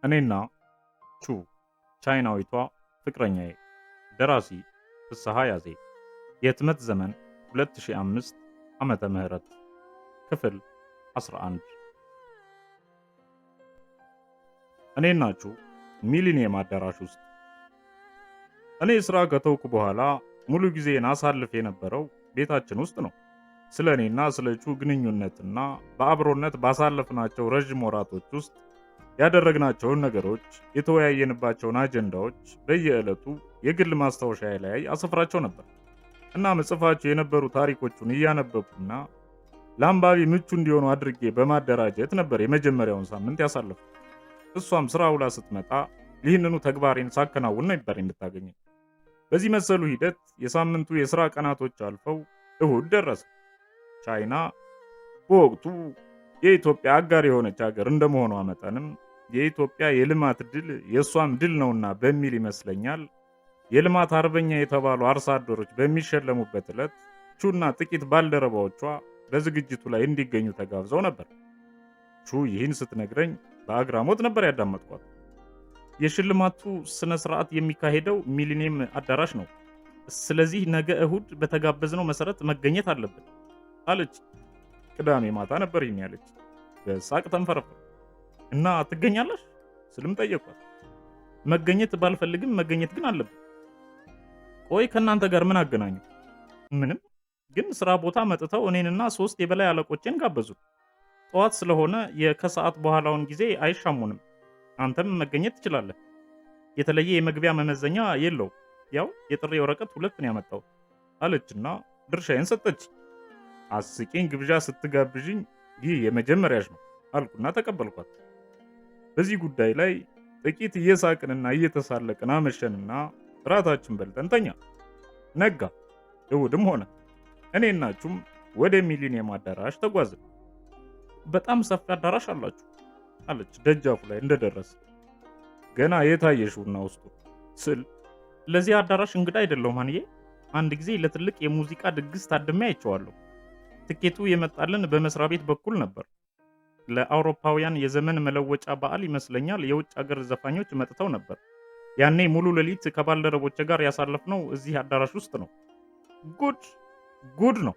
እኔና ቹ ቻይናዊቷ ፍቅረኛዬ። ደራሲ ፍስሐ ያዜ። የህትመት ዘመን 2005 ዓመተ ምህረት። ክፍል 11። እኔና ቹ ሚሊኒየም አዳራሽ ውስጥ። እኔ ስራ ከተውኩ በኋላ ሙሉ ጊዜን አሳልፍ የነበረው ቤታችን ውስጥ ነው። ስለ እኔና ስለ ቹ ግንኙነትና በአብሮነት ባሳለፍናቸው ረዥም ወራቶች ውስጥ ያደረግናቸውን ነገሮች፣ የተወያየንባቸውን አጀንዳዎች በየዕለቱ የግል ማስታወሻዬ ላይ አሰፍራቸው ነበር እና መጽፋቸው የነበሩ ታሪኮቹን እያነበብኩና ለአንባቢ ምቹ እንዲሆኑ አድርጌ በማደራጀት ነበር የመጀመሪያውን ሳምንት ያሳለፍኩት። እሷም ስራ ውላ ስትመጣ ይህንኑ ተግባሬን ሳከናውን ነበር የምታገኘኝ። በዚህ መሰሉ ሂደት የሳምንቱ የሥራ ቀናቶች አልፈው እሁድ ደረሰ። ቻይና በወቅቱ የኢትዮጵያ አጋር የሆነች ሀገር እንደመሆኗ መጠንም የኢትዮጵያ የልማት ድል የእሷም ድል ነውና በሚል ይመስለኛል የልማት አርበኛ የተባሉ አርሶ አደሮች በሚሸለሙበት ዕለት ቹና ጥቂት ባልደረባዎቿ በዝግጅቱ ላይ እንዲገኙ ተጋብዘው ነበር። ቹ ይህን ስትነግረኝ በአግራሞት ነበር ያዳመጥኳት። የሽልማቱ ስነ ስርዓት የሚካሄደው ሚሊኒየም አዳራሽ ነው። ስለዚህ ነገ እሁድ በተጋበዝነው መሰረት መገኘት አለብን አለች። ቅዳሜ ማታ ነበር ይህን ያለች። በሳቅ ተንፈረፈረ። እና ትገኛለሽ ስልም ጠየቋት። መገኘት ባልፈልግም መገኘት ግን አለብን። ቆይ ከእናንተ ጋር ምን አገናኙ? ምንም፣ ግን ስራ ቦታ መጥተው እኔንና 3 የበላይ አለቆቼን ጋበዙ። ጠዋት ስለሆነ የከሰዓት በኋላውን ጊዜ አይሻሙንም። አንተም መገኘት ትችላለህ። የተለየ የመግቢያ መመዘኛ የለው። ያው የጥሪ ወረቀት 2 ነው ያመጣው አለችና ድርሻዬን ሰጠች። አስቂኝ ግብዣ ስትጋብዥኝ ይህ የመጀመሪያሽ ነው አልኩና ተቀበልኳት። በዚህ ጉዳይ ላይ ጥቂት እየሳቅንና እየተሳለቅን አመሸንና ራታችን በልተን ተኛ። ነጋ፣ እሁድም ሆነ። እኔና ቹም ወደ ሚሊኒየም አዳራሽ ተጓዝን። በጣም ሰፊ አዳራሽ አላችሁ አለች ደጃፉ ላይ እንደደረሰ። ገና የታየሽውና ውስጡ ስል ለዚህ አዳራሽ እንግዳ አይደለሁም አንዬ። አንድ ጊዜ ለትልቅ የሙዚቃ ድግስ ታድሜ አይቼዋለሁ። ትኬቱ የመጣልን በመስሪያ ቤት በኩል ነበር። ለአውሮፓውያን የዘመን መለወጫ በዓል ይመስለኛል የውጭ ሀገር ዘፋኞች መጥተው ነበር። ያኔ ሙሉ ሌሊት ከባልደረቦቼ ጋር ያሳለፍነው እዚህ አዳራሽ ውስጥ ነው። ጉድ ነው።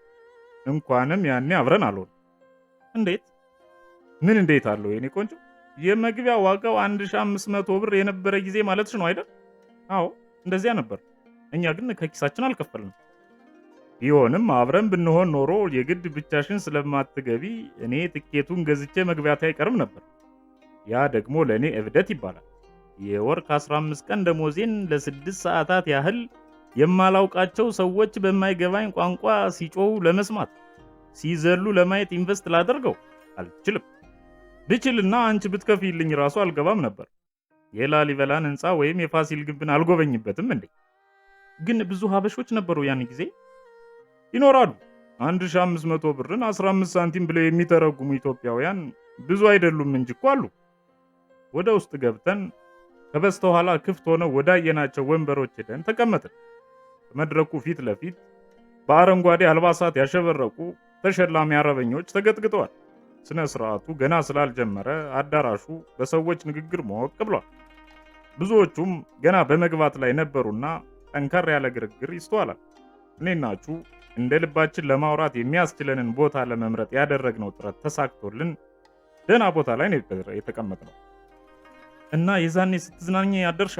እንኳንም ያኔ አብረን አልሆን። እንዴት? ምን እንዴት አለው የኔ ቆንጆ? የመግቢያ ዋጋው 1500 ብር የነበረ ጊዜ ማለትሽ ነው አይደል? አዎ እንደዚያ ነበር። እኛ ግን ከኪሳችን አልከፈልንም። ቢሆንም አብረን ብንሆን ኖሮ የግድ ብቻሽን ስለማትገቢ እኔ ትኬቱን ገዝቼ መግቢያት አይቀርም ነበር። ያ ደግሞ ለእኔ እብደት ይባላል። የወር ከ15 ቀን ደሞዜን ለ6 ሰዓታት ያህል የማላውቃቸው ሰዎች በማይገባኝ ቋንቋ ሲጮሁ ለመስማት፣ ሲዘሉ ለማየት ኢንቨስት ላደርገው አልችልም። ብችልና አንቺ ብትከፊልኝ ራሱ አልገባም ነበር። የላሊበላን ሕንፃ ወይም የፋሲል ግንብን አልጎበኝበትም እንዴ? ግን ብዙ ሀበሾች ነበሩ ያን ጊዜ። ይኖራሉ። 1500 ብርን 15 ሳንቲም ብለው የሚተረጉሙ ኢትዮጵያውያን ብዙ አይደሉም እንጂ እኮ አሉ። ወደ ውስጥ ገብተን ከበስተኋላ ክፍት ሆነው ወዳየናቸው ወንበሮች ሄደን ተቀመጥን። በመድረኩ ፊት ለፊት በአረንጓዴ አልባሳት ያሸበረቁ ተሸላሚ አረበኞች ተገጥግጠዋል። ስነ ስርዓቱ ገና ስላልጀመረ አዳራሹ በሰዎች ንግግር ሞቅ ብሏል። ብዙዎቹም ገና በመግባት ላይ ነበሩና ጠንከር ያለ ግርግር ይስተዋላል። እኔና ቹ እንደ ልባችን ለማውራት የሚያስችለንን ቦታ ለመምረጥ ያደረግነው ጥረት ተሳክቶልን ደህና ቦታ ላይ ነው የተቀመጥነው። እና የዛኔ ስትዝናኝ ያደርሻ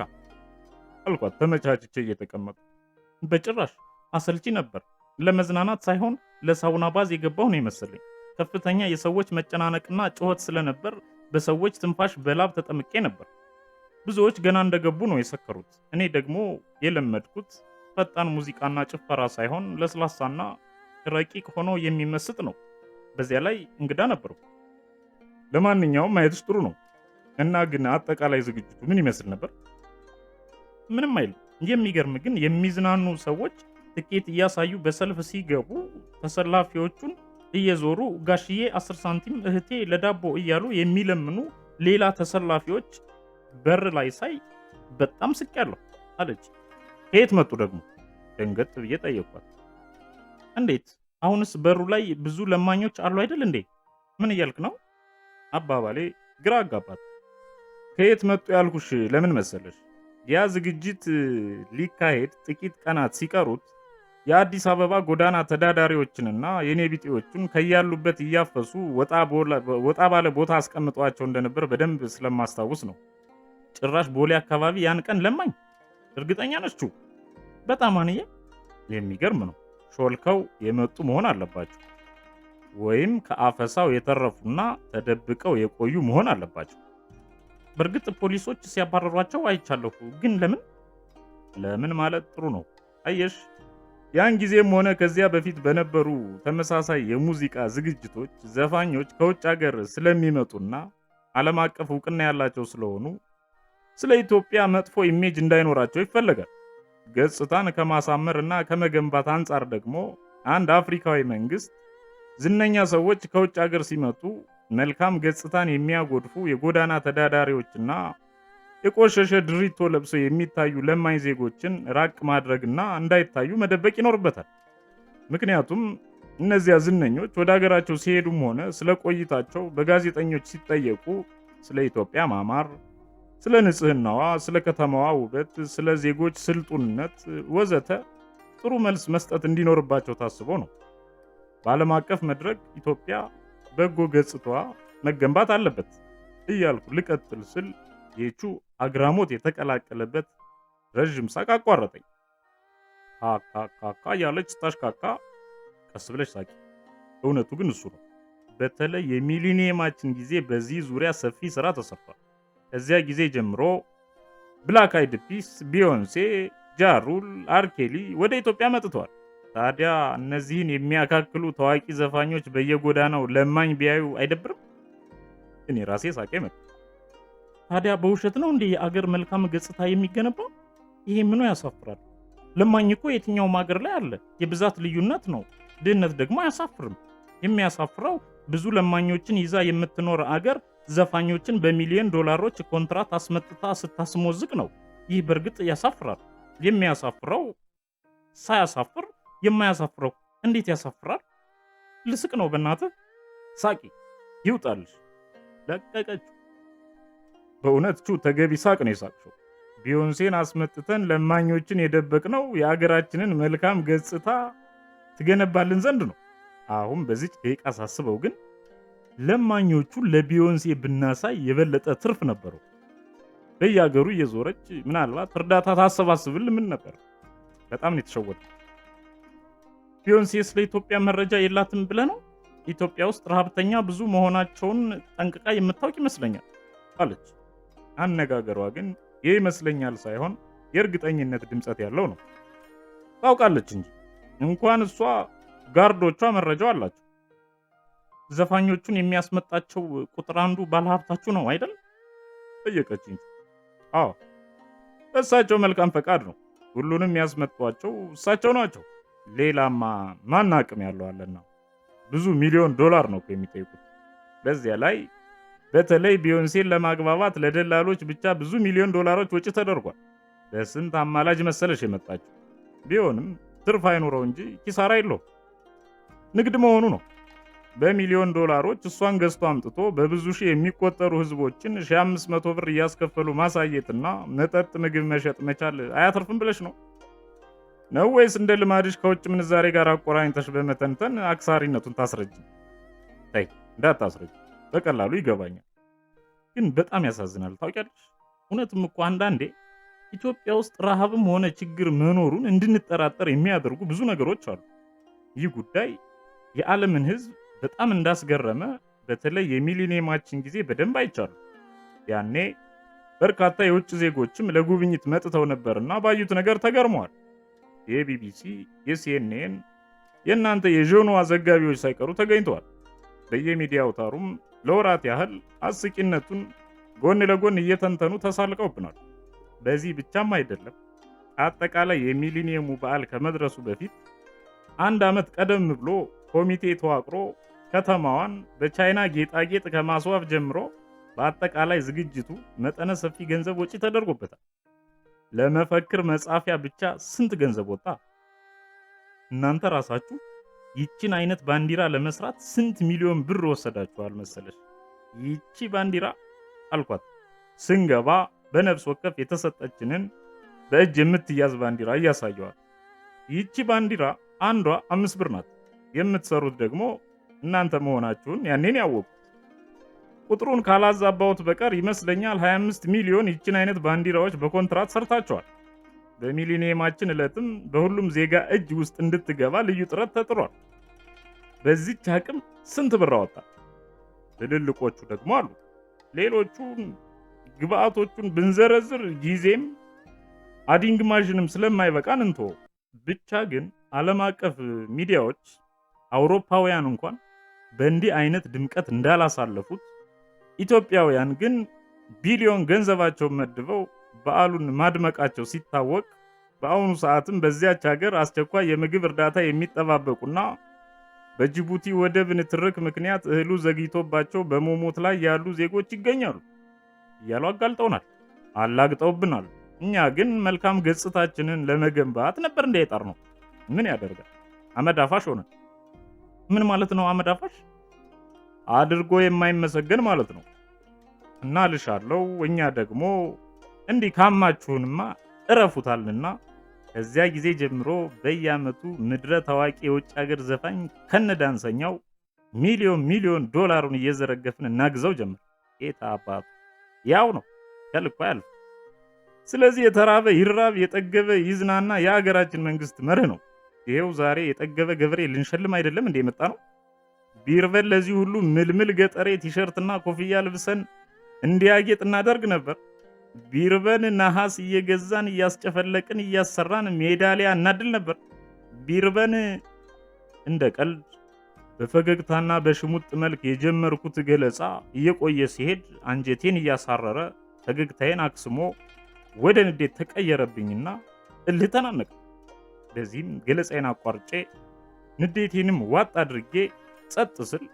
አልኳት ተመቻችቼ እየተቀመጡ። በጭራሽ አሰልቺ ነበር። ለመዝናናት ሳይሆን ለሳውና ባዝ የገባሁ ነው የመሰለኝ። ከፍተኛ የሰዎች መጨናነቅና ጩኸት ስለነበር በሰዎች ትንፋሽ በላብ ተጠምቄ ነበር። ብዙዎች ገና እንደገቡ ነው የሰከሩት። እኔ ደግሞ የለመድኩት ፈጣን ሙዚቃና ጭፈራ ሳይሆን ለስላሳና ረቂቅ ሆኖ የሚመስጥ ነው። በዚያ ላይ እንግዳ ነበርኩ። ለማንኛውም ማየትሽ ጥሩ ነው። እና ግን አጠቃላይ ዝግጅቱ ምን ይመስል ነበር? ምንም አይልም። የሚገርም ግን የሚዝናኑ ሰዎች ትኬት እያሳዩ በሰልፍ ሲገቡ ተሰላፊዎቹን እየዞሩ ጋሽዬ 10 ሳንቲም እህቴ ለዳቦ እያሉ የሚለምኑ ሌላ ተሰላፊዎች በር ላይ ሳይ በጣም ስቄያለሁ አለች። ከየት መጡ ደግሞ? ደንገጥ ብዬ ጠየኳት። እንዴት? አሁንስ በሩ ላይ ብዙ ለማኞች አሉ አይደል እንዴ? ምን እያልክ ነው? አባባሌ ግራ አጋባት። ከየት መጡ ያልኩሽ ለምን መሰለሽ? ያ ዝግጅት ሊካሄድ ጥቂት ቀናት ሲቀሩት የአዲስ አበባ ጎዳና ተዳዳሪዎችንና የኔ ቢጤዎቹን ከያሉበት እያፈሱ ወጣ ባለ ቦታ አስቀምጧቸው እንደነበር በደንብ ስለማስታውስ ነው። ጭራሽ ቦሌ አካባቢ ያን ቀን ለማኝ። እርግጠኛ ነችው? በጣም አንዬ፣ የሚገርም ነው። ሾልከው የመጡ መሆን አለባቸው፣ ወይም ከአፈሳው የተረፉና ተደብቀው የቆዩ መሆን አለባቸው። በእርግጥ ፖሊሶች ሲያባረሯቸው አይቻለሁ። ግን ለምን ማለት ጥሩ ነው። አየሽ፣ ያን ጊዜም ሆነ ከዚያ በፊት በነበሩ ተመሳሳይ የሙዚቃ ዝግጅቶች ዘፋኞች ከውጭ ሀገር ስለሚመጡና ዓለም አቀፍ እውቅና ያላቸው ስለሆኑ ስለ ኢትዮጵያ መጥፎ ኢሜጅ እንዳይኖራቸው ይፈለጋል። ገጽታን ከማሳመርና ከመገንባት አንጻር ደግሞ አንድ አፍሪካዊ መንግስት ዝነኛ ሰዎች ከውጭ ሀገር ሲመጡ መልካም ገጽታን የሚያጎድፉ የጎዳና ተዳዳሪዎችና የቆሸሸ ድሪቶ ለብሰው የሚታዩ ለማኝ ዜጎችን ራቅ ማድረግና እንዳይታዩ መደበቅ ይኖርበታል። ምክንያቱም እነዚያ ዝነኞች ወደ ሀገራቸው ሲሄዱም ሆነ ስለ ቆይታቸው በጋዜጠኞች ሲጠየቁ ስለ ኢትዮጵያ ማማር፣ ስለ ንጽህናዋ፣ ስለ ከተማዋ ውበት፣ ስለ ዜጎች ስልጡንነት ወዘተ ጥሩ መልስ መስጠት እንዲኖርባቸው ታስቦ ነው። በዓለም አቀፍ መድረክ ኢትዮጵያ በጎ ገጽታዋ መገንባት አለበት እያልኩ ልቀጥል ስል የቹ አግራሞት የተቀላቀለበት ረዥም ሳቅ አቋረጠኝ። ካካካካ ያለች ስታሽካካ ቀስ ብለሽ ሳቂ። እውነቱ ግን እሱ ነው። በተለይ የሚሊኒየማችን ጊዜ በዚህ ዙሪያ ሰፊ ስራ ተሰርቷል። ከዚያ ጊዜ ጀምሮ ብላክ አይድ ፒስ፣ ቢዮንሴ፣ ጃሩል፣ አርኬሊ ወደ ኢትዮጵያ መጥተዋል። ታዲያ እነዚህን የሚያካክሉ ታዋቂ ዘፋኞች በየጎዳናው ለማኝ ቢያዩ አይደብርም? እኔ ራሴ ሳቄ መጣ። ታዲያ በውሸት ነው እንዴ የአገር መልካም ገጽታ የሚገነባው? ይሄ ምኑ ያሳፍራል? ለማኝ እኮ የትኛውም አገር ላይ አለ። የብዛት ልዩነት ነው። ድህነት ደግሞ አያሳፍርም። የሚያሳፍረው ብዙ ለማኞችን ይዛ የምትኖር አገር ዘፋኞችን በሚሊዮን ዶላሮች ኮንትራት አስመጥታ ስታስሞዝቅ ነው። ይህ በእርግጥ ያሳፍራል። የሚያሳፍረው ሳያሳፍር የማያሳፍረው እንዴት ያሳፍራል? ልስቅ ነው በእናትህ። ሳቂ ይውጣልሽ። ለቀቀችው። በእውነት ቹ ተገቢ ሳቅ ነው የሳቅሽው። ቢዮንሴን አስመጥተን ለማኞችን የደበቅነው የአገራችንን መልካም ገጽታ ትገነባልን ዘንድ ነው። አሁን በዚች ደቂቃ ሳስበው ግን ለማኞቹን ለቢዮንሴ ብናሳይ የበለጠ ትርፍ ነበረው። በየአገሩ እየዞረች ምናልባት እርዳታ ታሰባስብል ምን ነበር። በጣም ነው የተሸወደው። ቢዮንሴ ስለ ኢትዮጵያ መረጃ የላትም ብለህ ነው? ኢትዮጵያ ውስጥ ረሃብተኛ ብዙ መሆናቸውን ጠንቅቃ የምታውቅ ይመስለኛል አለች። አነጋገሯ ግን ይመስለኛል ሳይሆን የእርግጠኝነት ድምጸት ያለው ነው። ታውቃለች እንጂ እንኳን እሷ ጋርዶቿ መረጃው አላቸው። ዘፋኞቹን የሚያስመጣቸው ቁጥር አንዱ ባለሀብታችሁ ነው አይደል? ጠየቀችኝ። አዎ፣ እሳቸው መልካም ፈቃድ ነው። ሁሉንም ያስመጧቸው እሳቸው ናቸው። ሌላማ ማን አቅም ያለው አለና ብዙ ሚሊዮን ዶላር ነው የሚጠይቁት። በዚያ ላይ በተለይ ቢዮንሴን ለማግባባት ለደላሎች ብቻ ብዙ ሚሊዮን ዶላሮች ወጪ ተደርጓል። በስንት አማላጅ መሰለሽ የመጣችው። ቢሆንም ትርፍ አይኖረው እንጂ ኪሳራ የለውም። ንግድ መሆኑ ነው። በሚሊዮን ዶላሮች እሷን ገዝቶ አምጥቶ በብዙ ሺህ የሚቆጠሩ ህዝቦችን 1500 ብር እያስከፈሉ ማሳየትና መጠጥ፣ ምግብ መሸጥ መቻል አያተርፍም ብለሽ ነው ወይስ እንደ ልማድሽ ከውጭ ምንዛሬ ጋር አቆራኝተሽ በመተንተን አክሳሪነቱን ታስረጅ? ተይ እንዳታስረጅ፣ በቀላሉ ይገባኛል። ግን በጣም ያሳዝናል። ታውቂያለሽ፣ እውነትም እኮ አንዳንዴ ኢትዮጵያ ውስጥ ረሃብም ሆነ ችግር መኖሩን እንድንጠራጠር የሚያደርጉ ብዙ ነገሮች አሉ። ይህ ጉዳይ የዓለምን ህዝብ በጣም እንዳስገረመ በተለይ የሚሊኒየማችን ጊዜ በደንብ አይቻሉ። ያኔ በርካታ የውጭ ዜጎችም ለጉብኝት መጥተው ነበርና ባዩት ነገር ተገርመዋል። የቢቢሲ፣ የሲኤንኤን፣ የእናንተ የዦኖዋ ዘጋቢዎች ሳይቀሩ ተገኝተዋል። በየሚዲያ አውታሩም ለወራት ያህል አስቂነቱን ጎን ለጎን እየተንተኑ ተሳልቀውብናል። በዚህ ብቻም አይደለም። አጠቃላይ የሚሊኒየሙ በዓል ከመድረሱ በፊት አንድ ዓመት ቀደም ብሎ ኮሚቴ ተዋቅሮ ከተማዋን በቻይና ጌጣጌጥ ከማስዋብ ጀምሮ በአጠቃላይ ዝግጅቱ መጠነ ሰፊ ገንዘብ ወጪ ተደርጎበታል። ለመፈክር መጻፊያ ብቻ ስንት ገንዘብ ወጣ? እናንተ ራሳችሁ ይቺን አይነት ባንዲራ ለመስራት ስንት ሚሊዮን ብር ወሰዳችኋል መሰለሽ? ይቺ ባንዲራ አልኳት ስንገባ በነፍስ ወከፍ የተሰጠችንን በእጅ የምትያዝ ባንዲራ እያሳየዋል። ይቺ ባንዲራ አንዷ 5 ብር ናት። የምትሰሩት ደግሞ እናንተ መሆናችሁን ያኔን ያወቁት። ቁጥሩን ካላዛባሁት በቀር ይመስለኛል 25 ሚሊዮን ይችን አይነት ባንዲራዎች በኮንትራት ሰርታቸዋል። በሚሊኒየማችን ዕለትም በሁሉም ዜጋ እጅ ውስጥ እንድትገባ ልዩ ጥረት ተጥሯል። በዚች አቅም ስንት ብር አወጣ? ትልልቆቹ ደግሞ አሉ። ሌሎቹን ግብአቶቹን ብንዘረዝር ጊዜም አዲንግ ማሽንም ስለማይበቃን እንቶ። ብቻ ግን ዓለም አቀፍ ሚዲያዎች አውሮፓውያን እንኳን በእንዲህ አይነት ድምቀት እንዳላሳለፉት፣ ኢትዮጵያውያን ግን ቢሊዮን ገንዘባቸውን መድበው በዓሉን ማድመቃቸው ሲታወቅ፣ በአሁኑ ሰዓትም በዚያች ሀገር አስቸኳይ የምግብ እርዳታ የሚጠባበቁና በጅቡቲ ወደብ ንትርክ ምክንያት እህሉ ዘግይቶባቸው በመሞት ላይ ያሉ ዜጎች ይገኛሉ እያሉ አጋልጠውናል፣ አላግጠውብናል። እኛ ግን መልካም ገጽታችንን ለመገንባት ነበር እንዳይጣር ነው። ምን ያደርጋል አመድ አፋሽ ሆነ። ምን ማለት ነው አመድ አፋሽ? አድርጎ የማይመሰገን ማለት ነው። እና ልሻለው እኛ ደግሞ እንዲህ ካማችሁንማ እረፉታልና ከዚያ ጊዜ ጀምሮ በየዓመቱ ምድረ ታዋቂ የውጭ ሀገር ዘፋኝ ከነዳንሰኛው ሚሊዮን ዶላሩን እየዘረገፍን እናግዘው ጀመር። ጌታ አባቱ ያው ነው ከልኩ ያልፍ። ስለዚህ የተራበ ይራብ፣ የጠገበ ይዝናና የሀገራችን መንግስት መርህ ነው። ይሄው ዛሬ የጠገበ ገበሬ ልንሸልም አይደለም እንደ የመጣ ነው። ቢርበን ለዚህ ሁሉ ምልምል ገጠሬ ቲሸርትና ኮፍያ ልብሰን እንዲያጌጥ እናደርግ ነበር። ቢርበን ነሐስ እየገዛን እያስጨፈለቅን እያሰራን ሜዳሊያ እናድል ነበር። ቢርበን እንደ ቀልድ በፈገግታና በሽሙጥ መልክ የጀመርኩት ገለጻ እየቆየ ሲሄድ አንጀቴን እያሳረረ ፈገግታዬን አክስሞ ወደ ንዴት ተቀየረብኝና እልህ ተናነቀ። በዚህም ገለጻዬን አቋርጬ ንዴቴንም ዋጥ አድርጌ ጸጥ ስል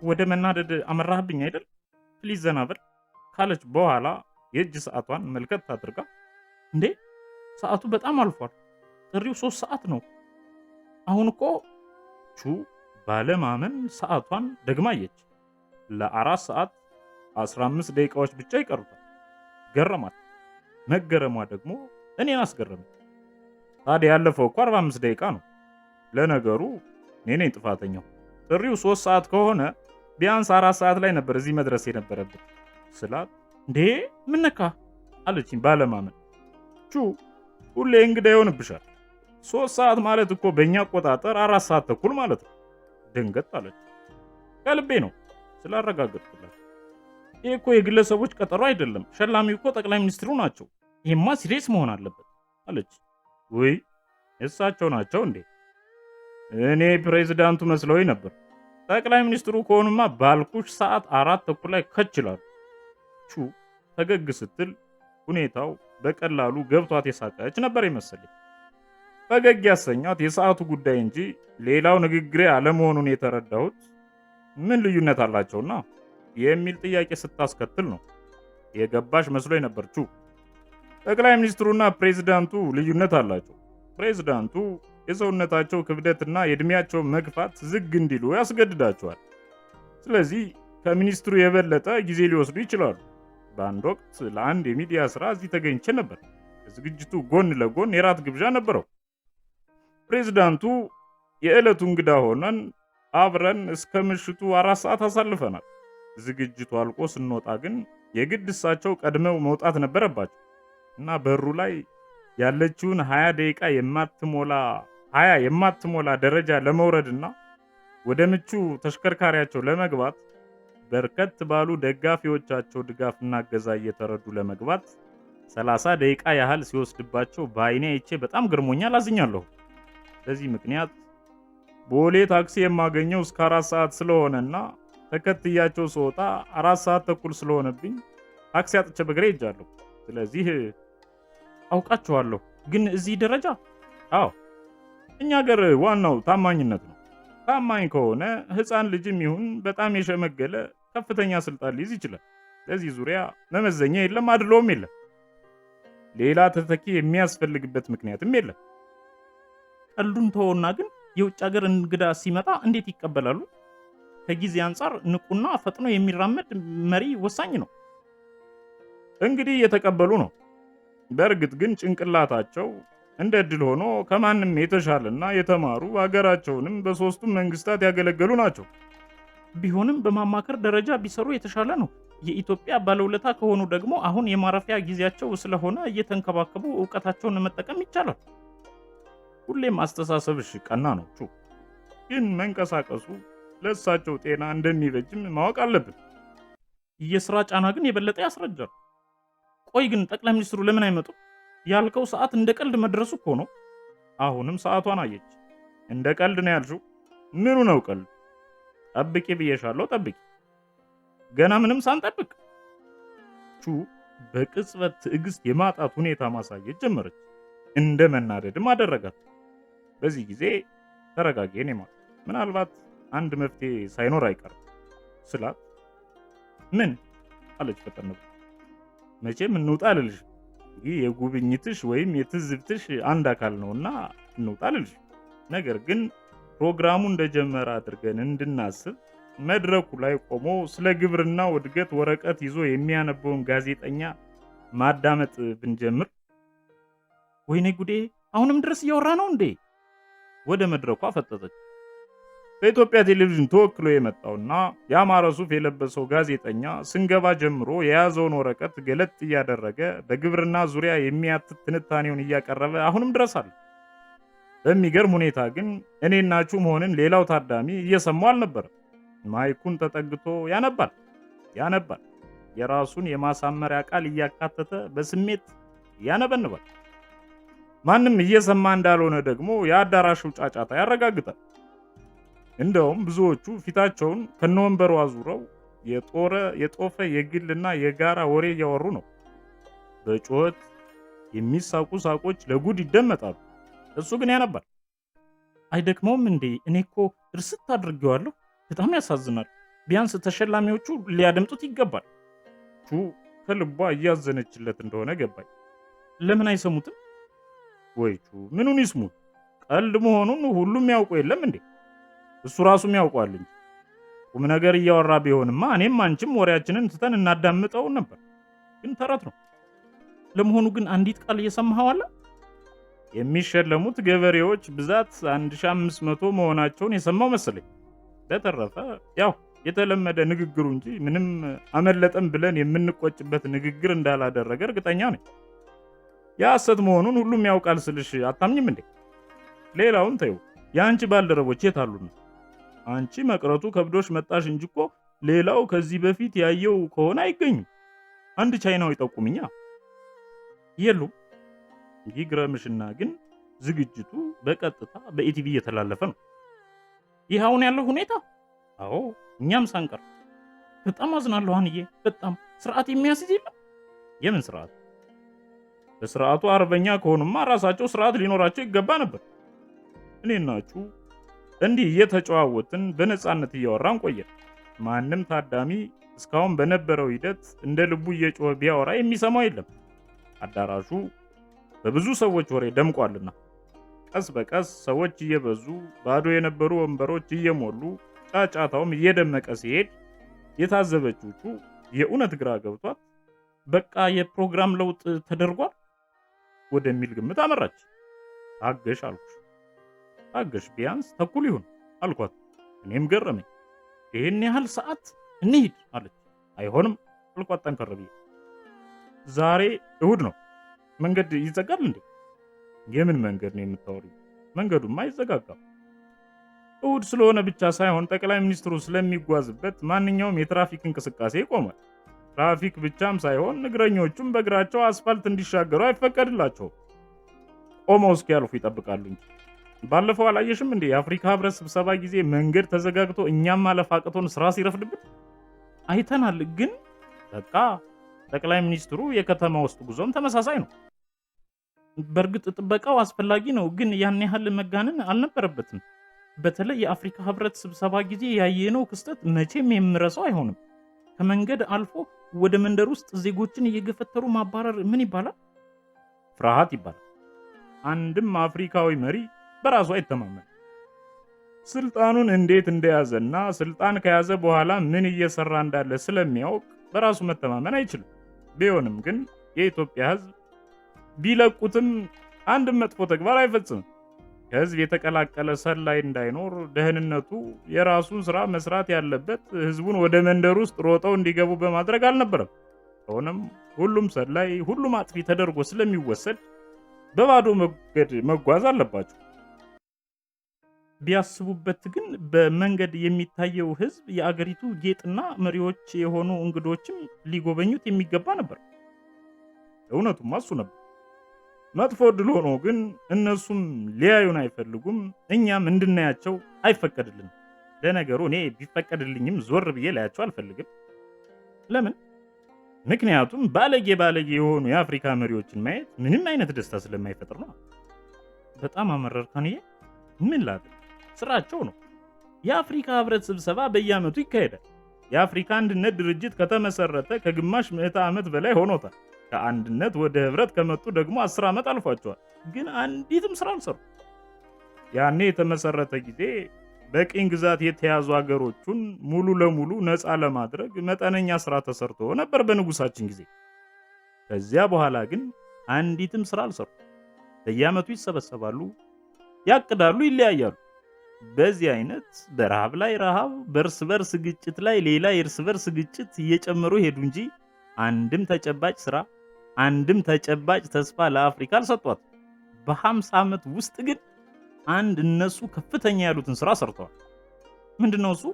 ወደ መናደድ አመራህብኝ አይደል? ፕሊዝ ዘና በል ካለች በኋላ የእጅ ሰዓቷን መልከት አድርጋ እንዴ ሰዓቱ በጣም አልፏል፣ ጥሪው 3 ሰዓት ነው። አሁን እኮ ባለማመን ሰዓቷን ደግማየች። ለ4 ሰዓት 15 ደቂቃዎች ብቻ ይቀሩታል። ገረማት። መገረሟ ደግሞ እኔን አስገረመ። ታዲያ ያለፈው እኮ 45 ደቂቃ ነው። ለነገሩ እኔ ነኝ ጥፋተኛው። ጥሪው 3 ሰዓት ከሆነ ቢያንስ 4 ሰዓት ላይ ነበር እዚህ መድረስ የነበረብን ስላት እንዴ ምን ነካ አለችኝ ባለማመን። ሁሌ እንግዳ ይሆንብሻል። 3 ሰዓት ማለት እኮ በእኛ አቆጣጠር 4 ሰዓት ተኩል ማለት ነው። ድንገት አለች። ከልቤ ነው ስላረጋገጥኩላት። ይሄ እኮ የግለሰቦች ቀጠሮ አይደለም፣ ሸላሚው እኮ ጠቅላይ ሚኒስትሩ ናቸው። ይሄማ ሲሪየስ መሆን አለበት አለች። ወይ እሳቸው ናቸው እንዴ? እኔ ፕሬዝዳንቱ መስለውኝ ነበር። ጠቅላይ ሚኒስትሩ ከሆኑማ ባልኩሽ ሰዓት 4 ተኩል ላይ ከችላሉ። ፈገግ ስትል ሁኔታው በቀላሉ ገብቷት የሳቀች ነበር የመሰለኝ። ፈገግ ያሰኛት የሰዓቱ ጉዳይ እንጂ ሌላው ንግግሬ አለመሆኑን የተረዳሁት ምን ልዩነት አላቸውና የሚል ጥያቄ ስታስከትል ነው። የገባሽ መስሎኝ ነበር። ጠቅላይ ሚኒስትሩና ፕሬዝዳንቱ ልዩነት አላቸው። ፕሬዝዳንቱ የሰውነታቸው ክብደትና የእድሜያቸው መግፋት ዝግ እንዲሉ ያስገድዳቸዋል። ስለዚህ ከሚኒስትሩ የበለጠ ጊዜ ሊወስዱ ይችላሉ። በአንድ ወቅት ለአንድ የሚዲያ ስራ እዚህ ተገኝቼ ነበር። ከዝግጅቱ ጎን ለጎን የራት ግብዣ ነበረው። ፕሬዝዳንቱ የዕለቱ እንግዳ ሆነን አብረን እስከ ምሽቱ 4 ሰዓት አሳልፈናል። ዝግጅቱ አልቆ ስንወጣ ግን የግድ እሳቸው ቀድመው መውጣት ነበረባቸው እና በሩ ላይ ያለችውን 20 ደቂቃ የማትሞላ ደረጃ ለመውረድና ወደ ምቹ ተሽከርካሪያቸው ለመግባት በርከት ባሉ ደጋፊዎቻቸው ድጋፍና እገዛ እየተረዱ ለመግባት 30 ደቂቃ ያህል ሲወስድባቸው በአይኔ አይቼ በጣም ገርሞኛል፣ አዝኛለሁ። በዚህ ምክንያት ቦሌ ታክሲ የማገኘው እስከ 4 ሰዓት ስለሆነና ተከትያቸው ስወጣ 4 ሰዓት ተኩል ስለሆነብኝ ታክሲ አጥቼ በእግሬ ሄጃለሁ። ስለዚህ አውቃቸዋለሁ። ግን እዚህ ደረጃ እኛ ሀገር ዋናው ታማኝነት ነው። ታማኝ ከሆነ ሕፃን ልጅም ይሁን በጣም የሸመገለ ከፍተኛ ስልጣን ሊይዝ ይችላል። ለዚህ ዙሪያ መመዘኛ የለም፣ አድሎም የለም። ሌላ ተተኪ የሚያስፈልግበት ምክንያትም የለም። ቀልዱን ተወውና ግን የውጭ ሀገር እንግዳ ሲመጣ እንዴት ይቀበላሉ? ከጊዜ አንጻር ንቁና ፈጥኖ የሚራመድ መሪ ወሳኝ ነው። እንግዲህ እየተቀበሉ ነው። በእርግጥ ግን ጭንቅላታቸው እንደ ዕድል ሆኖ ከማንም የተሻለና የተማሩ ሀገራቸውንም በሶስቱም መንግስታት ያገለገሉ ናቸው። ቢሆንም በማማከር ደረጃ ቢሰሩ የተሻለ ነው። የኢትዮጵያ ባለውለታ ከሆኑ ደግሞ አሁን የማረፊያ ጊዜያቸው ስለሆነ እየተንከባከቡ እውቀታቸውን መጠቀም ይቻላል። ሁሌም አስተሳሰብሽ ቀና ነው ቹ። ግን መንቀሳቀሱ ለእሳቸው ጤና እንደሚበጅም ማወቅ አለብን። የስራ ጫና ግን የበለጠ ያስረጃል። ቆይ ግን ጠቅላይ ሚኒስትሩ ለምን አይመጡም? ያልከው ሰዓት እንደ ቀልድ መድረሱ እኮ ነው። አሁንም ሰዓቷን አየች። እንደ ቀልድ ነው ያልሽው? ምኑ ነው ቀልድ? ጠብቂ ብዬሻለሁ፣ ጠብቂ። ገና ምንም ሳንጠብቅ ቹ በቅጽበት ትዕግስት የማጣት ሁኔታ ማሳየት ጀመረች። እንደ መናደድም አደረጋት። በዚህ ጊዜ ተረጋጊ የኔ ማር፣ ምናልባት አንድ መፍትሄ ሳይኖር አይቀርም ስላት፣ ምን አለች ፈጠን ብላ። መቼም እንውጣ አልልሽ። ይህ የጉብኝትሽ ወይም የትዝብትሽ አንድ አካል ነውና እንውጣ አልልሽ። ነገር ግን ፕሮግራሙ እንደጀመረ አድርገን እንድናስብ መድረኩ ላይ ቆሞ ስለ ግብርናው እድገት ወረቀት ይዞ የሚያነበውን ጋዜጠኛ ማዳመጥ ብንጀምር። ወይኔ ጉዴ! አሁንም ድረስ እያወራ ነው እንዴ? ወደ መድረኩ አፈጠጠች። በኢትዮጵያ ቴሌቪዥን ተወክሎ የመጣውና ያማረ ሱፍ የለበሰው ጋዜጠኛ ስንገባ ጀምሮ የያዘውን ወረቀት ገለጥ እያደረገ በግብርና ዙሪያ የሚያትት ትንታኔውን እያቀረበ አሁንም ድረስ አለ። በሚገርም ሁኔታ ግን እኔና ቹ መሆንን ሌላው ታዳሚ እየሰማው አልነበረም። ማይኩን ተጠግቶ ያነባል። የራሱን የማሳመሪያ ቃል እያካተተ በስሜት ያነበንባል። ማንም እየሰማ እንዳልሆነ ደግሞ የአዳራሹ ጫጫታ ያረጋግጣል። እንደውም ብዙዎቹ ፊታቸውን ከነወንበሩ አዙረው የጦፈ የግልና የጋራ ወሬ እያወሩ ነው። በጩኸት የሚሳቁ ሳቆች ለጉድ ይደመጣሉ። እሱ ግን ያነባል። አይደክመውም እንዴ? እኔ እኮ እርስት አድርጌዋለሁ። በጣም ያሳዝናል። ቢያንስ ተሸላሚዎቹ ሊያደምጡት ይገባል። ቹ ከልቧ እያዘነችለት እንደሆነ ገባኝ። ለምን አይሰሙትም? ወይ ቹ ምኑን ይስሙት? ቀልድ መሆኑን ሁሉም ያውቁ የለም እንዴ? እሱ ራሱም ያውቋል እንጂ። ቁም ነገር እያወራ ቢሆንማ እኔም አንቺም ወሬያችንን ትተን እናዳምጠው ነበር። ግን ተረት ነው። ለመሆኑ ግን አንዲት ቃል እየሰማኸው አለ? የሚሸለሙት ገበሬዎች ብዛት 1500 መሆናቸውን የሰማው መሰለኝ። በተረፈ ያው የተለመደ ንግግሩ እንጂ ምንም አመለጠን ብለን የምንቆጭበት ንግግር እንዳላደረገ እርግጠኛ ነኝ። የሐሰት መሆኑን ሁሉም ያውቃል ስልሽ አታምኝም እንዴ? ሌላውን ተይው። የአንቺ ባልደረቦች የት አሉና? አንቺ መቅረቱ ከብዶሽ መጣሽ እንጂ እኮ ሌላው ከዚህ በፊት ያየው ከሆነ አይገኝም። አንድ ቻይናዊ ጠቁምኛ። የሉም። ይግረምሽና ግን ዝግጅቱ በቀጥታ በኢቲቪ እየተላለፈ ነው። ይህ አሁን ያለው ሁኔታ? አዎ፣ እኛም ሳንቀር። በጣም አዝናለሁ አንዬ። በጣም ስርዓት የሚያስይዝ የለም። የምን ስርዓት? በስርዓቱ አርበኛ ከሆኑማ ራሳቸው ስርዓት ሊኖራቸው ይገባ ነበር። እኔናችሁ እንዲህ እየተጨዋወትን በነፃነት እያወራን ቆየን። ማንም ታዳሚ እስካሁን በነበረው ሂደት እንደ ልቡ እየጮኸ ቢያወራ የሚሰማው የለም። አዳራሹ በብዙ ሰዎች ወሬ ደምቋልና ቀስ በቀስ ሰዎች እየበዙ ባዶ የነበሩ ወንበሮች እየሞሉ ጫጫታውም እየደመቀ ሲሄድ የታዘበችው ቹ የእውነት ግራ ገብቷት በቃ የፕሮግራም ለውጥ ተደርጓል ወደሚል ግምት አመራች። ታገሽ አልኩሽ። ታገሽ ቢያንስ ተኩል ይሁን አልኳት። እኔም ገረመኝ። ይህን ያህል ሰዓት እንሂድ አለች። አይሆንም አልኳት ጠንከር ብዬ። ዛሬ እሁድ ነው፣ መንገድ ይዘጋል እንዴ? የምን መንገድ ነው የምታወሪው? መንገዱማ አይዘጋጋም። እሁድ ስለሆነ ብቻ ሳይሆን ጠቅላይ ሚኒስትሩ ስለሚጓዝበት ማንኛውም የትራፊክ እንቅስቃሴ ይቆማል። ትራፊክ ብቻም ሳይሆን እግረኞቹም በእግራቸው አስፋልት እንዲሻገሩ አይፈቀድላቸውም። ቆመው እስኪያልፉ ይጠብቃሉ እንጂ። ባለፈው አላየሽም እንዴ የአፍሪካ ህብረት ስብሰባ ጊዜ መንገድ ተዘጋግቶ እኛም ማለፍ አቅቶን ስራ ሲረፍድብን? አይተናል። ግን በቃ ጠቅላይ ሚኒስትሩ የከተማ ውስጥ ጉዞም ተመሳሳይ ነው። በእርግጥ ጥበቃው አስፈላጊ ነው፣ ግን ያን ያህል መጋነን አልነበረበትም። በተለይ የአፍሪካ ህብረት ስብሰባ ጊዜ ያየነው ክስተት መቼም የምረሳው አይሆንም። ከመንገድ አልፎ ወደ መንደር ውስጥ ዜጎችን እየገፈተሩ ማባረር ምን ይባላል? ፍርሃት ይባላል። አንድም አፍሪካዊ መሪ በራሱ አይተማመን። ስልጣኑን እንዴት እንደያዘና ስልጣን ከያዘ በኋላ ምን እየሰራ እንዳለ ስለሚያውቅ በራሱ መተማመን አይችልም። ቢሆንም ግን የኢትዮጵያ ሕዝብ ቢለቁትም አንድም መጥፎ ተግባር አይፈጽምም። ከሕዝብ የተቀላቀለ ሰላይ እንዳይኖር ደህንነቱ የራሱን ስራ መስራት ያለበት ሕዝቡን ወደ መንደር ውስጥ ሮጠው እንዲገቡ በማድረግ አልነበረም። ሆነም ሁሉም ሰላይ፣ ሁሉም አጥፊ ተደርጎ ስለሚወሰድ በባዶ መንገድ መጓዝ አለባቸው። ቢያስቡበት ግን በመንገድ የሚታየው ህዝብ የአገሪቱ ጌጥና መሪዎች የሆኑ እንግዶችም ሊጎበኙት የሚገባ ነበር። እውነቱም እሱ ነበር። መጥፎ ዕድል ሆኖ ግን እነሱም ሊያዩን አይፈልጉም፣ እኛም እንድናያቸው አይፈቀድልንም። ለነገሩ እኔ ቢፈቀድልኝም ዞር ብዬ ላያቸው አልፈልግም። ለምን? ምክንያቱም ባለጌ የሆኑ የአፍሪካ መሪዎችን ማየት ምንም አይነት ደስታ ስለማይፈጥር ነው። በጣም አመረርካንዬ። ምን ላድርግ? ስራቸው ነው። የአፍሪካ ህብረት ስብሰባ በየዓመቱ ይካሄዳል። የአፍሪካ አንድነት ድርጅት ከተመሰረተ ከግማሽ ምዕተ ዓመት በላይ ሆኖታል። ከአንድነት ወደ ህብረት ከመጡ ደግሞ 10 ዓመት አልፏቸዋል። ግን አንዲትም ስራ አልሰሩ። ያኔ የተመሰረተ ጊዜ በቅኝ ግዛት የተያዙ አገሮቹን ሙሉ ለሙሉ ነፃ ለማድረግ መጠነኛ ስራ ተሰርቶ ነበር በንጉሳችን ጊዜ። ከዚያ በኋላ ግን አንዲትም ስራ አልሰሩ። በየዓመቱ ይሰበሰባሉ፣ ያቅዳሉ፣ ይለያያሉ። በዚህ አይነት በረሃብ ላይ ረሃብ፣ በእርስ በርስ ግጭት ላይ ሌላ የእርስ በርስ ግጭት እየጨመሩ ሄዱ እንጂ አንድም ተጨባጭ ስራ፣ አንድም ተጨባጭ ተስፋ ለአፍሪካ አልሰጧት። በ50 ዓመት ውስጥ ግን አንድ እነሱ ከፍተኛ ያሉትን ስራ ሰርተዋል። ምንድነው እሱ?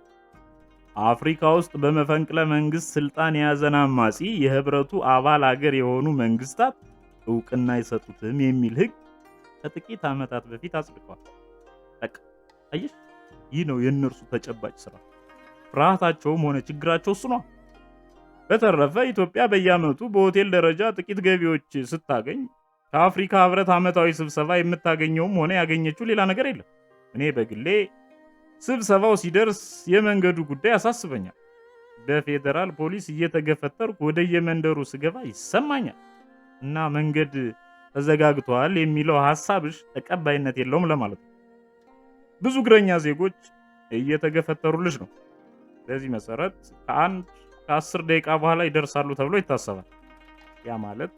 አፍሪካ ውስጥ በመፈንቅለ መንግስት ስልጣን የያዘን አማጺ የህብረቱ አባል አገር የሆኑ መንግስታት እውቅና አይሰጡትም የሚል ህግ ከጥቂት ዓመታት በፊት አጽድቀዋል። በቃ አየሽ፣ ይህ ነው የእነርሱ ተጨባጭ ስራ። ፍርሃታቸውም ሆነ ችግራቸው እሱ ነው። በተረፈ ኢትዮጵያ በየዓመቱ በሆቴል ደረጃ ጥቂት ገቢዎች ስታገኝ ከአፍሪካ ህብረት ዓመታዊ ስብሰባ የምታገኘውም ሆነ ያገኘችው ሌላ ነገር የለም። እኔ በግሌ ስብሰባው ሲደርስ የመንገዱ ጉዳይ ያሳስበኛል። በፌዴራል ፖሊስ እየተገፈተርኩ ወደ የመንደሩ ስገባ ይሰማኛል። እና መንገድ ተዘጋግቷል የሚለው ሐሳብሽ ተቀባይነት የለውም ለማለት ነው። ብዙ እግረኛ ዜጎች እየተገፈተሩልሽ ነው። በዚህ መሰረት ከ10 ደቂቃ በኋላ ይደርሳሉ ተብሎ ይታሰባል። ያ ማለት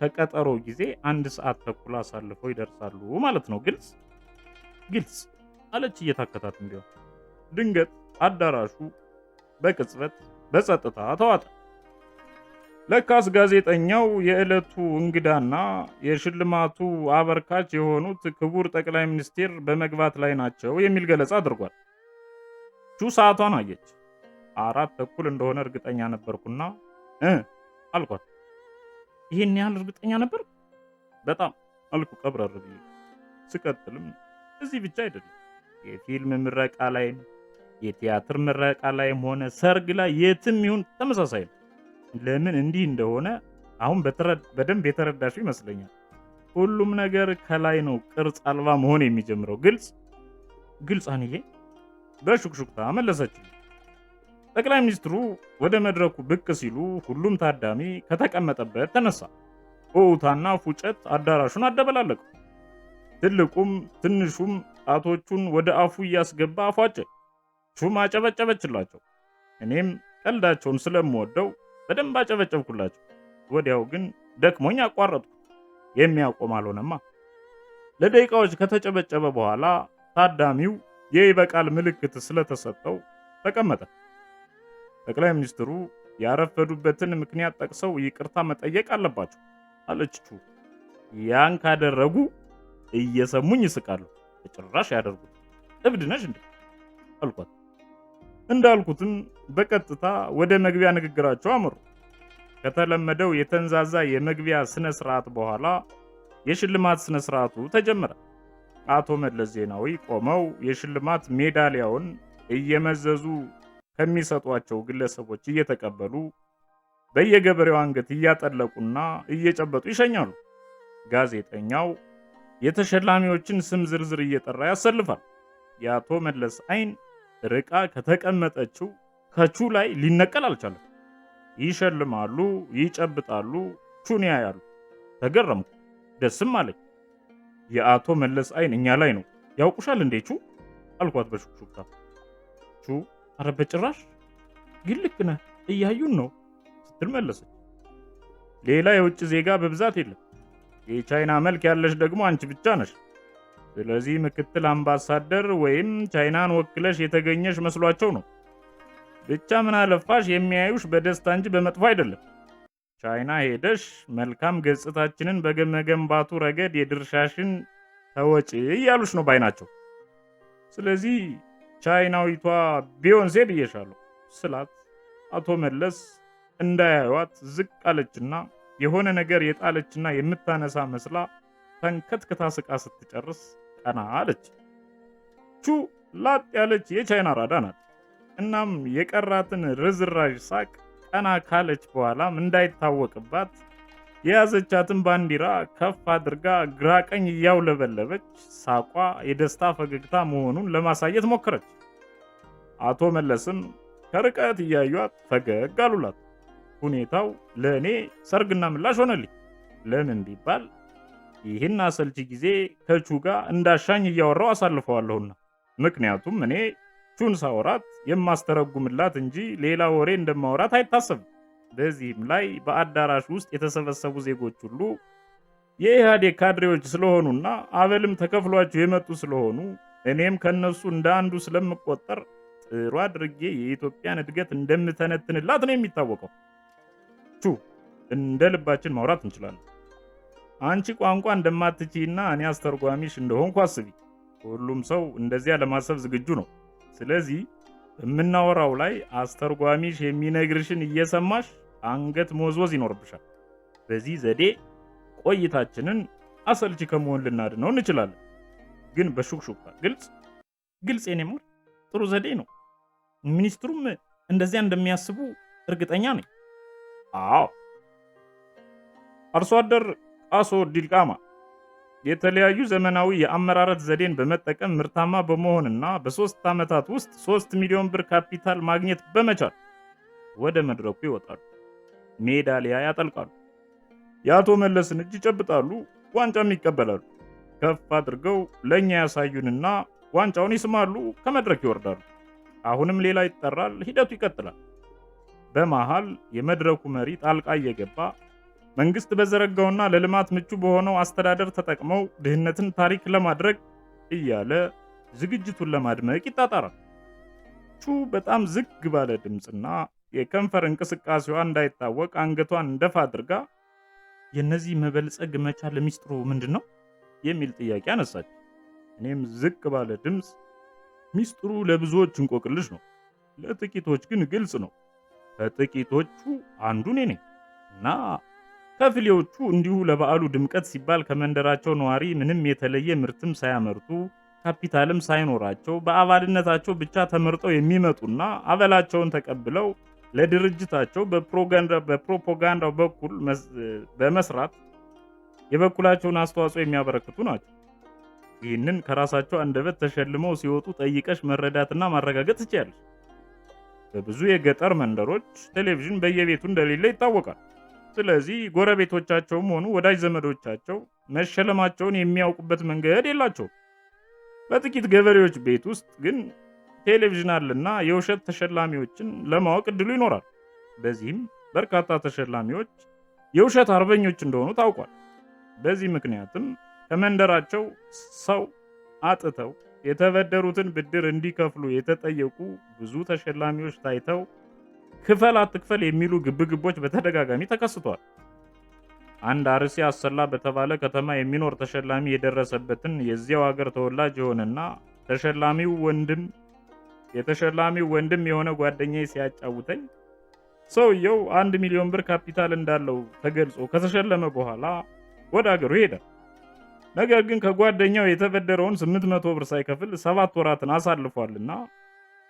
ከቀጠሮ ጊዜ 1 ሰዓት ተኩል አሳልፈው ይደርሳሉ ማለት ነው። ግልጽ አለች እየታከታት ቢሆን። ድንገት አዳራሹ በቅጽበት በጸጥታ ተዋጠ። ለካስ ጋዜጠኛው የዕለቱ እንግዳና የሽልማቱ አበርካች የሆኑት ክቡር ጠቅላይ ሚኒስትር በመግባት ላይ ናቸው የሚል ገለጻ አድርጓል። ሰዓቷን አየች። 4 ተኩል እንደሆነ እርግጠኛ ነበርኩና አልኳት። ይሄን ያህል እርግጠኛ ነበር? በጣም አልኩ ቀብረር ብዬ። ስቀጥልም እዚህ ብቻ አይደለም፣ የፊልም ምረቃ ላይም የቲያትር ምረቃ ላይም ሆነ ሰርግ ላይ የትም ይሁን ተመሳሳይ ነው። ለምን እንዲህ እንደሆነ አሁን በደንብ የተረዳሽው ይመስለኛል። ሁሉም ነገር ከላይ ነው ቅርጽ አልባ መሆን የሚጀምረው። ግልጽ አንዬ በሹክሹክታ መለሰች። ጠቅላይ ሚኒስትሩ ወደ መድረኩ ብቅ ሲሉ ሁሉም ታዳሚ ከተቀመጠበት ተነሳ። ሆታና ፉጨት አዳራሹን አደበላለቀው። ትልቁም ትንሹም ጣቶቹን ወደ አፉ እያስገባ አፏጨ። ሹም አጨበጨበችላቸው። እኔም ቀልዳቸውን ስለምወደው በደንብ አጨበጨብኩላቸው። ወዲያው ግን ደክሞኝ አቋረጥኩ። የሚያቆም አልሆነማ። ለደቂቃዎች ከተጨበጨበ በኋላ ታዳሚው የይበቃል ምልክት ስለተሰጠው ተቀመጠ። ጠቅላይ ሚኒስትሩ ያረፈዱበትን ምክንያት ጠቅሰው ይቅርታ መጠየቅ አለባቸው አለችው። ያን ካደረጉ እየሰሙኝ ይስቃሉ። በጭራሽ ያደርጉት። እብድ ነሽ እንዴ አልኳት። እንዳልኩትም በቀጥታ ወደ መግቢያ ንግግራቸው አመሩ። ከተለመደው የተንዛዛ የመግቢያ ስነ ስርዓት በኋላ የሽልማት ስነ ስርዓቱ ተጀመረ። አቶ መለስ ዜናዊ ቆመው የሽልማት ሜዳሊያውን እየመዘዙ ከሚሰጧቸው ግለሰቦች እየተቀበሉ በየገበሬው አንገት እያጠለቁና እየጨበጡ ይሸኛሉ። ጋዜጠኛው የተሸላሚዎችን ስም ዝርዝር እየጠራ ያሰልፋል። የአቶ መለስ አይን ርቃ ከተቀመጠችው ከቹ ላይ ሊነቀል አልቻለም። ይሸልማሉ፣ ይጨብጣሉ፣ ቹን ያያሉ። ተገረምኩ፣ ደስም አለኝ። የአቶ መለስ አይን እኛ ላይ ነው። ያውቁሻል እንዴ ቹ አልኳት በሹክሹክታ። ቹ ኧረ በጭራሽ ግን ልክ ነህ እያዩን ነው ስትል መለሰች። ሌላ የውጭ ዜጋ በብዛት የለም። የቻይና መልክ ያለሽ ደግሞ አንቺ ብቻ ነሽ። ስለዚህ ምክትል አምባሳደር ወይም ቻይናን ወክለሽ የተገኘሽ መስሏቸው ነው። ብቻ ምን አለፋሽ የሚያዩሽ በደስታ እንጂ በመጥፎ አይደለም። ቻይና ሄደሽ መልካም ገጽታችንን በመገንባቱ ረገድ የድርሻሽን ተወጪ እያሉሽ ነው ባይ ናቸው። ስለዚህ ቻይናዊቷ ቢዮንሴ ብዬሻለሁ ስላት አቶ መለስ እንዳያዩዋት ዝቅ አለችና የሆነ ነገር የጣለችና የምታነሳ መስላ ተንከትክታ ስቃ ስትጨርስ ቀና አለች። ቹ ላጥ ያለች የቻይና ራዳ ናት። እናም የቀራትን ርዝራዥ ሳቅ ቀና ካለች በኋላም እንዳይታወቅባት የያዘቻትን ባንዲራ ከፍ አድርጋ ግራ ቀኝ እያውለበለበች ሳቋ የደስታ ፈገግታ መሆኑን ለማሳየት ሞከረች። አቶ መለስም ከርቀት እያዩት ፈገግ አሉላት። ሁኔታው ለእኔ ሰርግና ምላሽ ሆነልኝ። ለምን ቢባል ይህን አሰልቺ ጊዜ ከቹ ጋር እንዳሻኝ እያወራው አሳልፈዋለሁና። ምክንያቱም እኔ ቹን ሳወራት የማስተረጉምላት እንጂ ሌላ ወሬ እንደማወራት አይታሰብም። በዚህም ላይ በአዳራሽ ውስጥ የተሰበሰቡ ዜጎች ሁሉ የኢህአዴግ ካድሬዎች ስለሆኑና አበልም ተከፍሏቸው የመጡ ስለሆኑ እኔም ከነሱ እንደ አንዱ ስለምቆጠር ጥሩ አድርጌ የኢትዮጵያን እድገት እንደምተነትንላት ነው የሚታወቀው። ቹ እንደ ልባችን ማውራት እንችላለን። አንቺ ቋንቋ እንደማትችይና እኔ አስተርጓሚሽ እንደሆንኩ አስቢ። ሁሉም ሰው እንደዚያ ለማሰብ ዝግጁ ነው። ስለዚህ በምናወራው ላይ አስተርጓሚሽ የሚነግርሽን እየሰማሽ አንገት መወዝወዝ ይኖርብሻል። በዚህ ዘዴ ቆይታችንን አሰልቺ ከመሆን ልናድነው እንችላለን። ግን በሹክሹክታ ግልጽ የኔ ጥሩ ዘዴ ነው። ሚኒስትሩም እንደዚያ እንደሚያስቡ እርግጠኛ ነኝ። አዎ። አርሶ አደር ቃሶ ዲልቃማ የተለያዩ ዘመናዊ የአመራረት ዘዴን በመጠቀም ምርታማ በመሆንና በ3 ዓመታት ውስጥ 3 ሚሊዮን ብር ካፒታል ማግኘት በመቻል ወደ መድረኩ ይወጣሉ። ሜዳሊያ ያጠልቃሉ። የአቶ መለስን እጅ ይጨብጣሉ፣ ዋንጫም ይቀበላሉ። ከፍ አድርገው ለእኛ ያሳዩንና ዋንጫውን ይስማሉ፣ ከመድረክ ይወርዳሉ። አሁንም ሌላ ይጠራል፣ ሂደቱ ይቀጥላል። በመሃል የመድረኩ መሪ ጣልቃ እየገባ መንግስት በዘረጋውና ለልማት ምቹ በሆነው አስተዳደር ተጠቅመው ድህነትን ታሪክ ለማድረግ እያለ ዝግጅቱን ለማድመቅ ይጣጣራል። ቹ በጣም ዝግ ባለ ድምፅና የከንፈር እንቅስቃሴዋ እንዳይታወቅ አንገቷን እንደፋ አድርጋ የነዚህ መበልጸግ መቻል ሚስጥሩ ምንድን ነው የሚል ጥያቄ አነሳች። እኔም ዝቅ ባለ ድምፅ ሚስጥሩ ለብዙዎች እንቆቅልሽ ነው፣ ለጥቂቶች ግን ግልጽ ነው። ከጥቂቶቹ አንዱ እኔ ነኝ እና ከፍሌዎቹ እንዲሁ ለበዓሉ ድምቀት ሲባል ከመንደራቸው ነዋሪ ምንም የተለየ ምርትም ሳያመርቱ ካፒታልም ሳይኖራቸው በአባልነታቸው ብቻ ተመርጠው የሚመጡና አበላቸውን ተቀብለው ለድርጅታቸው በፕሮፓጋንዳው በኩል በመስራት የበኩላቸውን አስተዋጽኦ የሚያበረክቱ ናቸው። ይህንን ከራሳቸው አንደበት ተሸልመው ሲወጡ ጠይቀሽ መረዳትና ማረጋገጥ ትችያለሽ። በብዙ የገጠር መንደሮች ቴሌቪዥን በየቤቱ እንደሌለ ይታወቃል። ስለዚህ ጎረቤቶቻቸውም ሆኑ ወዳጅ ዘመዶቻቸው መሸለማቸውን የሚያውቁበት መንገድ የላቸውም። በጥቂት ገበሬዎች ቤት ውስጥ ግን ቴሌቪዥን አለና የውሸት ተሸላሚዎችን ለማወቅ እድሉ ይኖራል። በዚህም በርካታ ተሸላሚዎች የውሸት አርበኞች እንደሆኑ ታውቋል። በዚህ ምክንያትም ከመንደራቸው ሰው አጥተው የተበደሩትን ብድር እንዲከፍሉ የተጠየቁ ብዙ ተሸላሚዎች ታይተው ክፈል አትክፈል የሚሉ ግብግቦች በተደጋጋሚ ተከስተዋል። አንድ አርሲ አሰላ በተባለ ከተማ የሚኖር ተሸላሚ የደረሰበትን የዚያው ሀገር ተወላጅ የሆነና የተሸላሚው ወንድም የሆነ ጓደኛዬ ሲያጫውተኝ ሰውየው 1 ሚሊዮን ብር ካፒታል እንዳለው ተገልጾ ከተሸለመ በኋላ ወደ ሀገሩ ይሄዳል። ነገር ግን ከጓደኛው የተበደረውን 800 ብር ሳይከፍል 7 ወራትን አሳልፏልና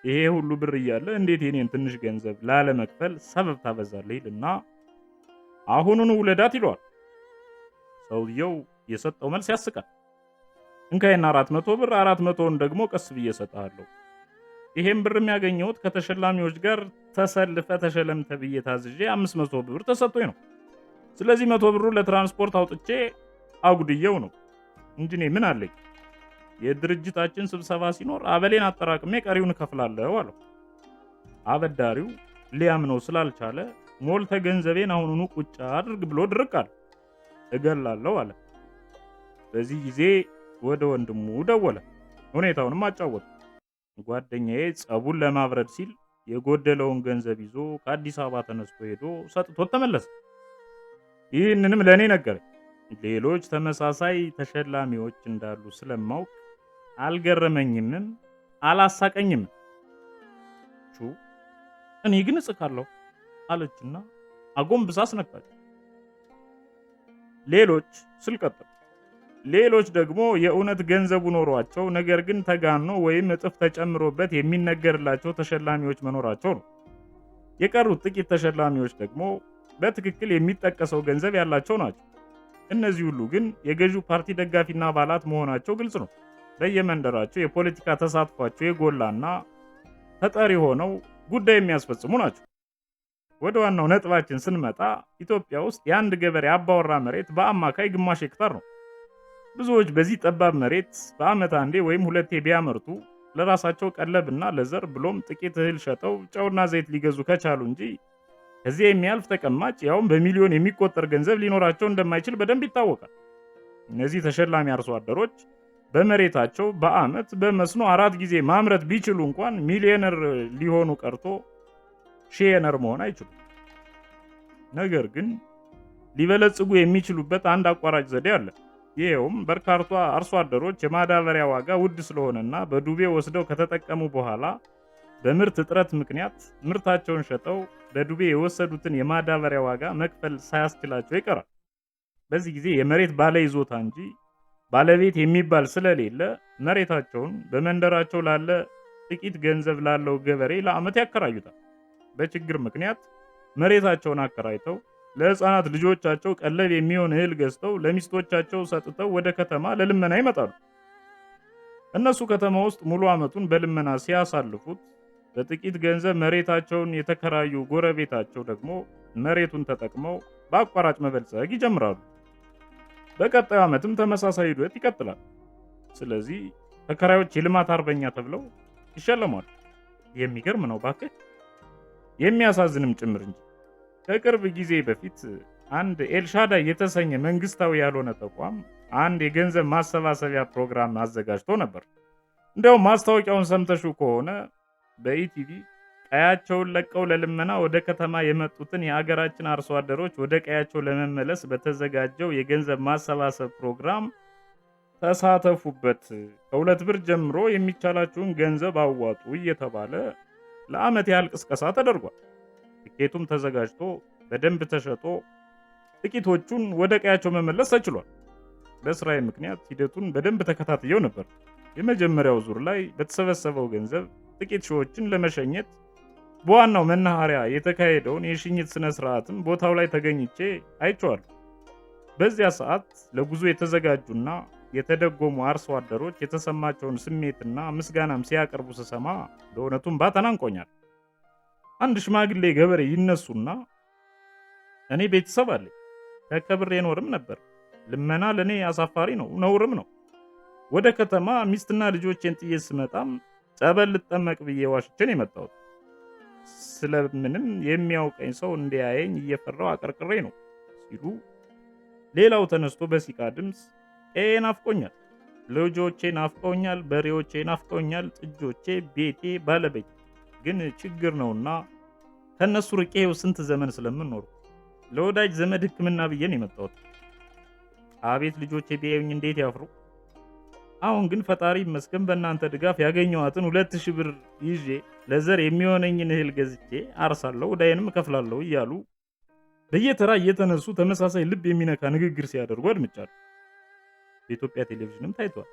ይሄ ሁሉ ብር እያለ እንዴት የኔን ትንሽ ገንዘብ ላለመክፈል ሰበብ ታበዛለህ ይልና አሁኑኑ ውለዳት ይለዋል። ሰውየው የሰጠው መልስ ያስቃል። እንካይና 400 ብር 400ን ደግሞ ቀስ ብዬ እሰጥሃለሁ። ይሄን ብር የሚያገኘሁት ከተሸላሚዎች ጋር ተሰልፈ ተሸለም ተብዬ ታዝዤ 500 ብር ተሰጥቶኝ ነው። ስለዚህ 100 ብሩ ለትራንስፖርት አውጥቼ አጉድየው ነው እንጂ እኔ ምን አለኝ? የድርጅታችን ስብሰባ ሲኖር አበሌን አጠራቅሜ ቀሪውን እከፍላለሁ አለው። አበዳሪው ሊያምነው ስላልቻለ ሞልተ ገንዘቤን አሁኑኑ ቁጭ አድርግ ብሎ ድርቅ አለ። እገላለሁ አለ። በዚህ ጊዜ ወደ ወንድሙ ደወለ። ሁኔታውንም አጫወተ። ጓደኛዬ ጸቡን ለማብረድ ሲል የጎደለውን ገንዘብ ይዞ ከአዲስ አበባ ተነስቶ ሄዶ ሰጥቶት ተመለሰ። ይህንንም ለእኔ ነገረኝ። ሌሎች ተመሳሳይ ተሸላሚዎች እንዳሉ ስለማውቅ አልገረመኝምም አላሳቀኝም። እኔ ግን እጽካለሁ አለችና አጎንብሳ አስነካች። ሌሎች ስል ቀጠሉ። ሌሎች ደግሞ የእውነት ገንዘቡ ኖሯቸው ነገር ግን ተጋኖ ወይም እጥፍ ተጨምሮበት የሚነገርላቸው ተሸላሚዎች መኖራቸው ነው። የቀሩት ጥቂት ተሸላሚዎች ደግሞ በትክክል የሚጠቀሰው ገንዘብ ያላቸው ናቸው። እነዚህ ሁሉ ግን የገዢው ፓርቲ ደጋፊና አባላት መሆናቸው ግልጽ ነው። በየመንደራቸው የፖለቲካ ተሳትፏቸው የጎላና ተጠሪ ሆነው ጉዳይ የሚያስፈጽሙ ናቸው። ወደ ዋናው ነጥባችን ስንመጣ ኢትዮጵያ ውስጥ የአንድ ገበሬ አባወራ መሬት በአማካይ ግማሽ ሄክታር ነው። ብዙዎች በዚህ ጠባብ መሬት በዓመት አንዴ ወይም ሁለቴ ቢያመርቱ ለራሳቸው ቀለብና ለዘር ብሎም ጥቂት እህል ሸጠው ጨውና ዘይት ሊገዙ ከቻሉ እንጂ ከዚያ የሚያልፍ ተቀማጭ ያውም በሚሊዮን የሚቆጠር ገንዘብ ሊኖራቸው እንደማይችል በደንብ ይታወቃል። እነዚህ ተሸላሚ አርሶ አደሮች በመሬታቸው በዓመት በመስኖ 4 ጊዜ ማምረት ቢችሉ እንኳን ሚሊዮነር ሊሆኑ ቀርቶ ሺየነር መሆን አይችሉም። ነገር ግን ሊበለጽጉ የሚችሉበት አንድ አቋራጭ ዘዴ አለ። ይሄውም በርካታ አርሶ አደሮች የማዳበሪያ ዋጋ ውድ ስለሆነና በዱቤ ወስደው ከተጠቀሙ በኋላ በምርት እጥረት ምክንያት ምርታቸውን ሸጠው በዱቤ የወሰዱትን የማዳበሪያ ዋጋ መክፈል ሳያስችላቸው ይቀራል። በዚህ ጊዜ የመሬት ባለ ይዞታ እንጂ ባለቤት የሚባል ስለሌለ መሬታቸውን በመንደራቸው ላለ ጥቂት ገንዘብ ላለው ገበሬ ለዓመት ያከራዩታል። በችግር ምክንያት መሬታቸውን አከራይተው ለሕፃናት ልጆቻቸው ቀለብ የሚሆን እህል ገዝተው ለሚስቶቻቸው ሰጥተው ወደ ከተማ ለልመና ይመጣሉ። እነሱ ከተማ ውስጥ ሙሉ ዓመቱን በልመና ሲያሳልፉት በጥቂት ገንዘብ መሬታቸውን የተከራዩ ጎረቤታቸው ደግሞ መሬቱን ተጠቅመው በአቋራጭ መበልጸግ ይጀምራሉ። በቀጣዩ ዓመትም ተመሳሳይ ሂደት ይቀጥላል። ስለዚህ ተከራዮች የልማት አርበኛ ተብለው ይሸለማሉ። የሚገርም ነው ባክህ፣ የሚያሳዝንም ጭምር እንጂ። ከቅርብ ጊዜ በፊት አንድ ኤልሻዳይ የተሰኘ መንግስታዊ ያልሆነ ተቋም አንድ የገንዘብ ማሰባሰቢያ ፕሮግራም አዘጋጅቶ ነበር። እንዲያውም ማስታወቂያውን ሰምተሽው ከሆነ በኢቲቪ ቀያቸውን ለቀው ለልመና ወደ ከተማ የመጡትን የአገራችን አርሶ አደሮች ወደ ቀያቸው ለመመለስ በተዘጋጀው የገንዘብ ማሰባሰብ ፕሮግራም ተሳተፉበት፣ ከ2 ብር ጀምሮ የሚቻላችሁን ገንዘብ አዋጡ እየተባለ ለዓመት ያህል ቅስቀሳ ተደርጓል። ትኬቱም ተዘጋጅቶ በደንብ ተሸጦ ጥቂቶቹን ወደ ቀያቸው መመለስ ተችሏል። በስራዬ ምክንያት ሂደቱን በደንብ ተከታትየው ነበር። የመጀመሪያው ዙር ላይ በተሰበሰበው ገንዘብ ጥቂት ሺዎችን ለመሸኘት በዋናው መናኸሪያ የተካሄደውን የሽኝት ስነ ስርዓትም ቦታው ላይ ተገኝቼ አይቼዋለሁ። በዚያ ሰዓት ለጉዞ የተዘጋጁና የተደጎሙ አርሶ አደሮች የተሰማቸውን ስሜትና ምስጋናም ሲያቀርቡ ስሰማ በእውነቱም ባተናንቆኛል። አንድ ሽማግሌ ገበሬ ይነሱና እኔ ቤተሰብ አለኝ፣ ተከብሬ ኖርም ነበር። ልመና ለእኔ አሳፋሪ ነው፣ ነውርም ነው። ወደ ከተማ ሚስትና ልጆቼን ጥዬ ስመጣም ጸበል ልጠመቅ ብዬ ዋሽቼን የመጣሁት። ስለምንም የሚያውቀኝ ሰው እንዲያየኝ እየፈራው አቀርቅሬ ነው ሲሉ፣ ሌላው ተነስቶ በሲቃ ድምፅ ቀዬ ናፍቆኛል፣ ልጆቼ ናፍቀውኛል፣ በሬዎቼ ናፍቀውኛል፣ ጥጆቼ፣ ቤቴ፣ ባለቤት ግን ችግር ነውና ከነሱ ርቄው ስንት ዘመን ስለምኖር ለወዳጅ ዘመድ ሕክምና ብዬን የመጣሁት። አቤት ልጆቼ ቢያዩኝ እንዴት ያፍሩ። አሁን ግን ፈጣሪ ይመስገን በእናንተ ድጋፍ ያገኘኋትን 2000 ብር ይዤ ለዘር የሚሆነኝን እህል ገዝቼ አርሳለሁ፣ ዕዳዬንም እከፍላለሁ እያሉ በየተራ እየተነሱ ተመሳሳይ ልብ የሚነካ ንግግር ሲያደርጉ አድምጫለሁ። በኢትዮጵያ ቴሌቪዥንም ታይቷል።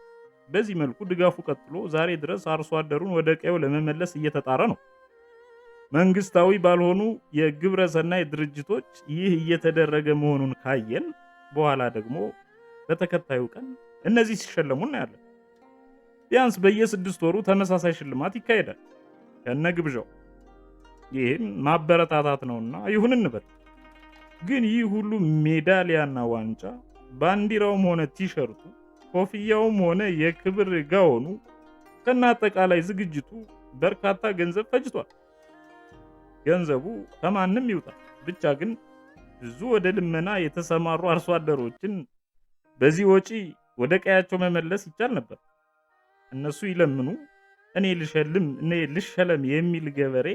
በዚህ መልኩ ድጋፉ ቀጥሎ ዛሬ ድረስ አርሶ አደሩን ወደ ቀዬው ለመመለስ እየተጣረ ነው። መንግስታዊ ባልሆኑ የግብረ ሰናይ ድርጅቶች ይህ እየተደረገ መሆኑን ካየን በኋላ ደግሞ በተከታዩ ቀን እነዚህ ሲሸለሙ እናያለን። ቢያንስ በየ6 ወሩ ተመሳሳይ ሽልማት ይካሄዳል ከነ ግብዣው። ይህም ማበረታታት ነውና ይሁን እንበል። ግን ይህ ሁሉ ሜዳሊያና ዋንጫ፣ ባንዲራውም ሆነ ቲሸርቱ፣ ኮፍያውም ሆነ የክብር ጋወኑ ከና አጠቃላይ ዝግጅቱ በርካታ ገንዘብ ፈጅቷል። ገንዘቡ ከማንም ይውጣ ብቻ ግን ብዙ ወደ ልመና የተሰማሩ አርሶ አደሮችን በዚህ ወጪ ወደ ቀያቸው መመለስ ይቻል ነበር። እነሱ ይለምኑ፣ እኔ ልሸለም የሚል ገበሬ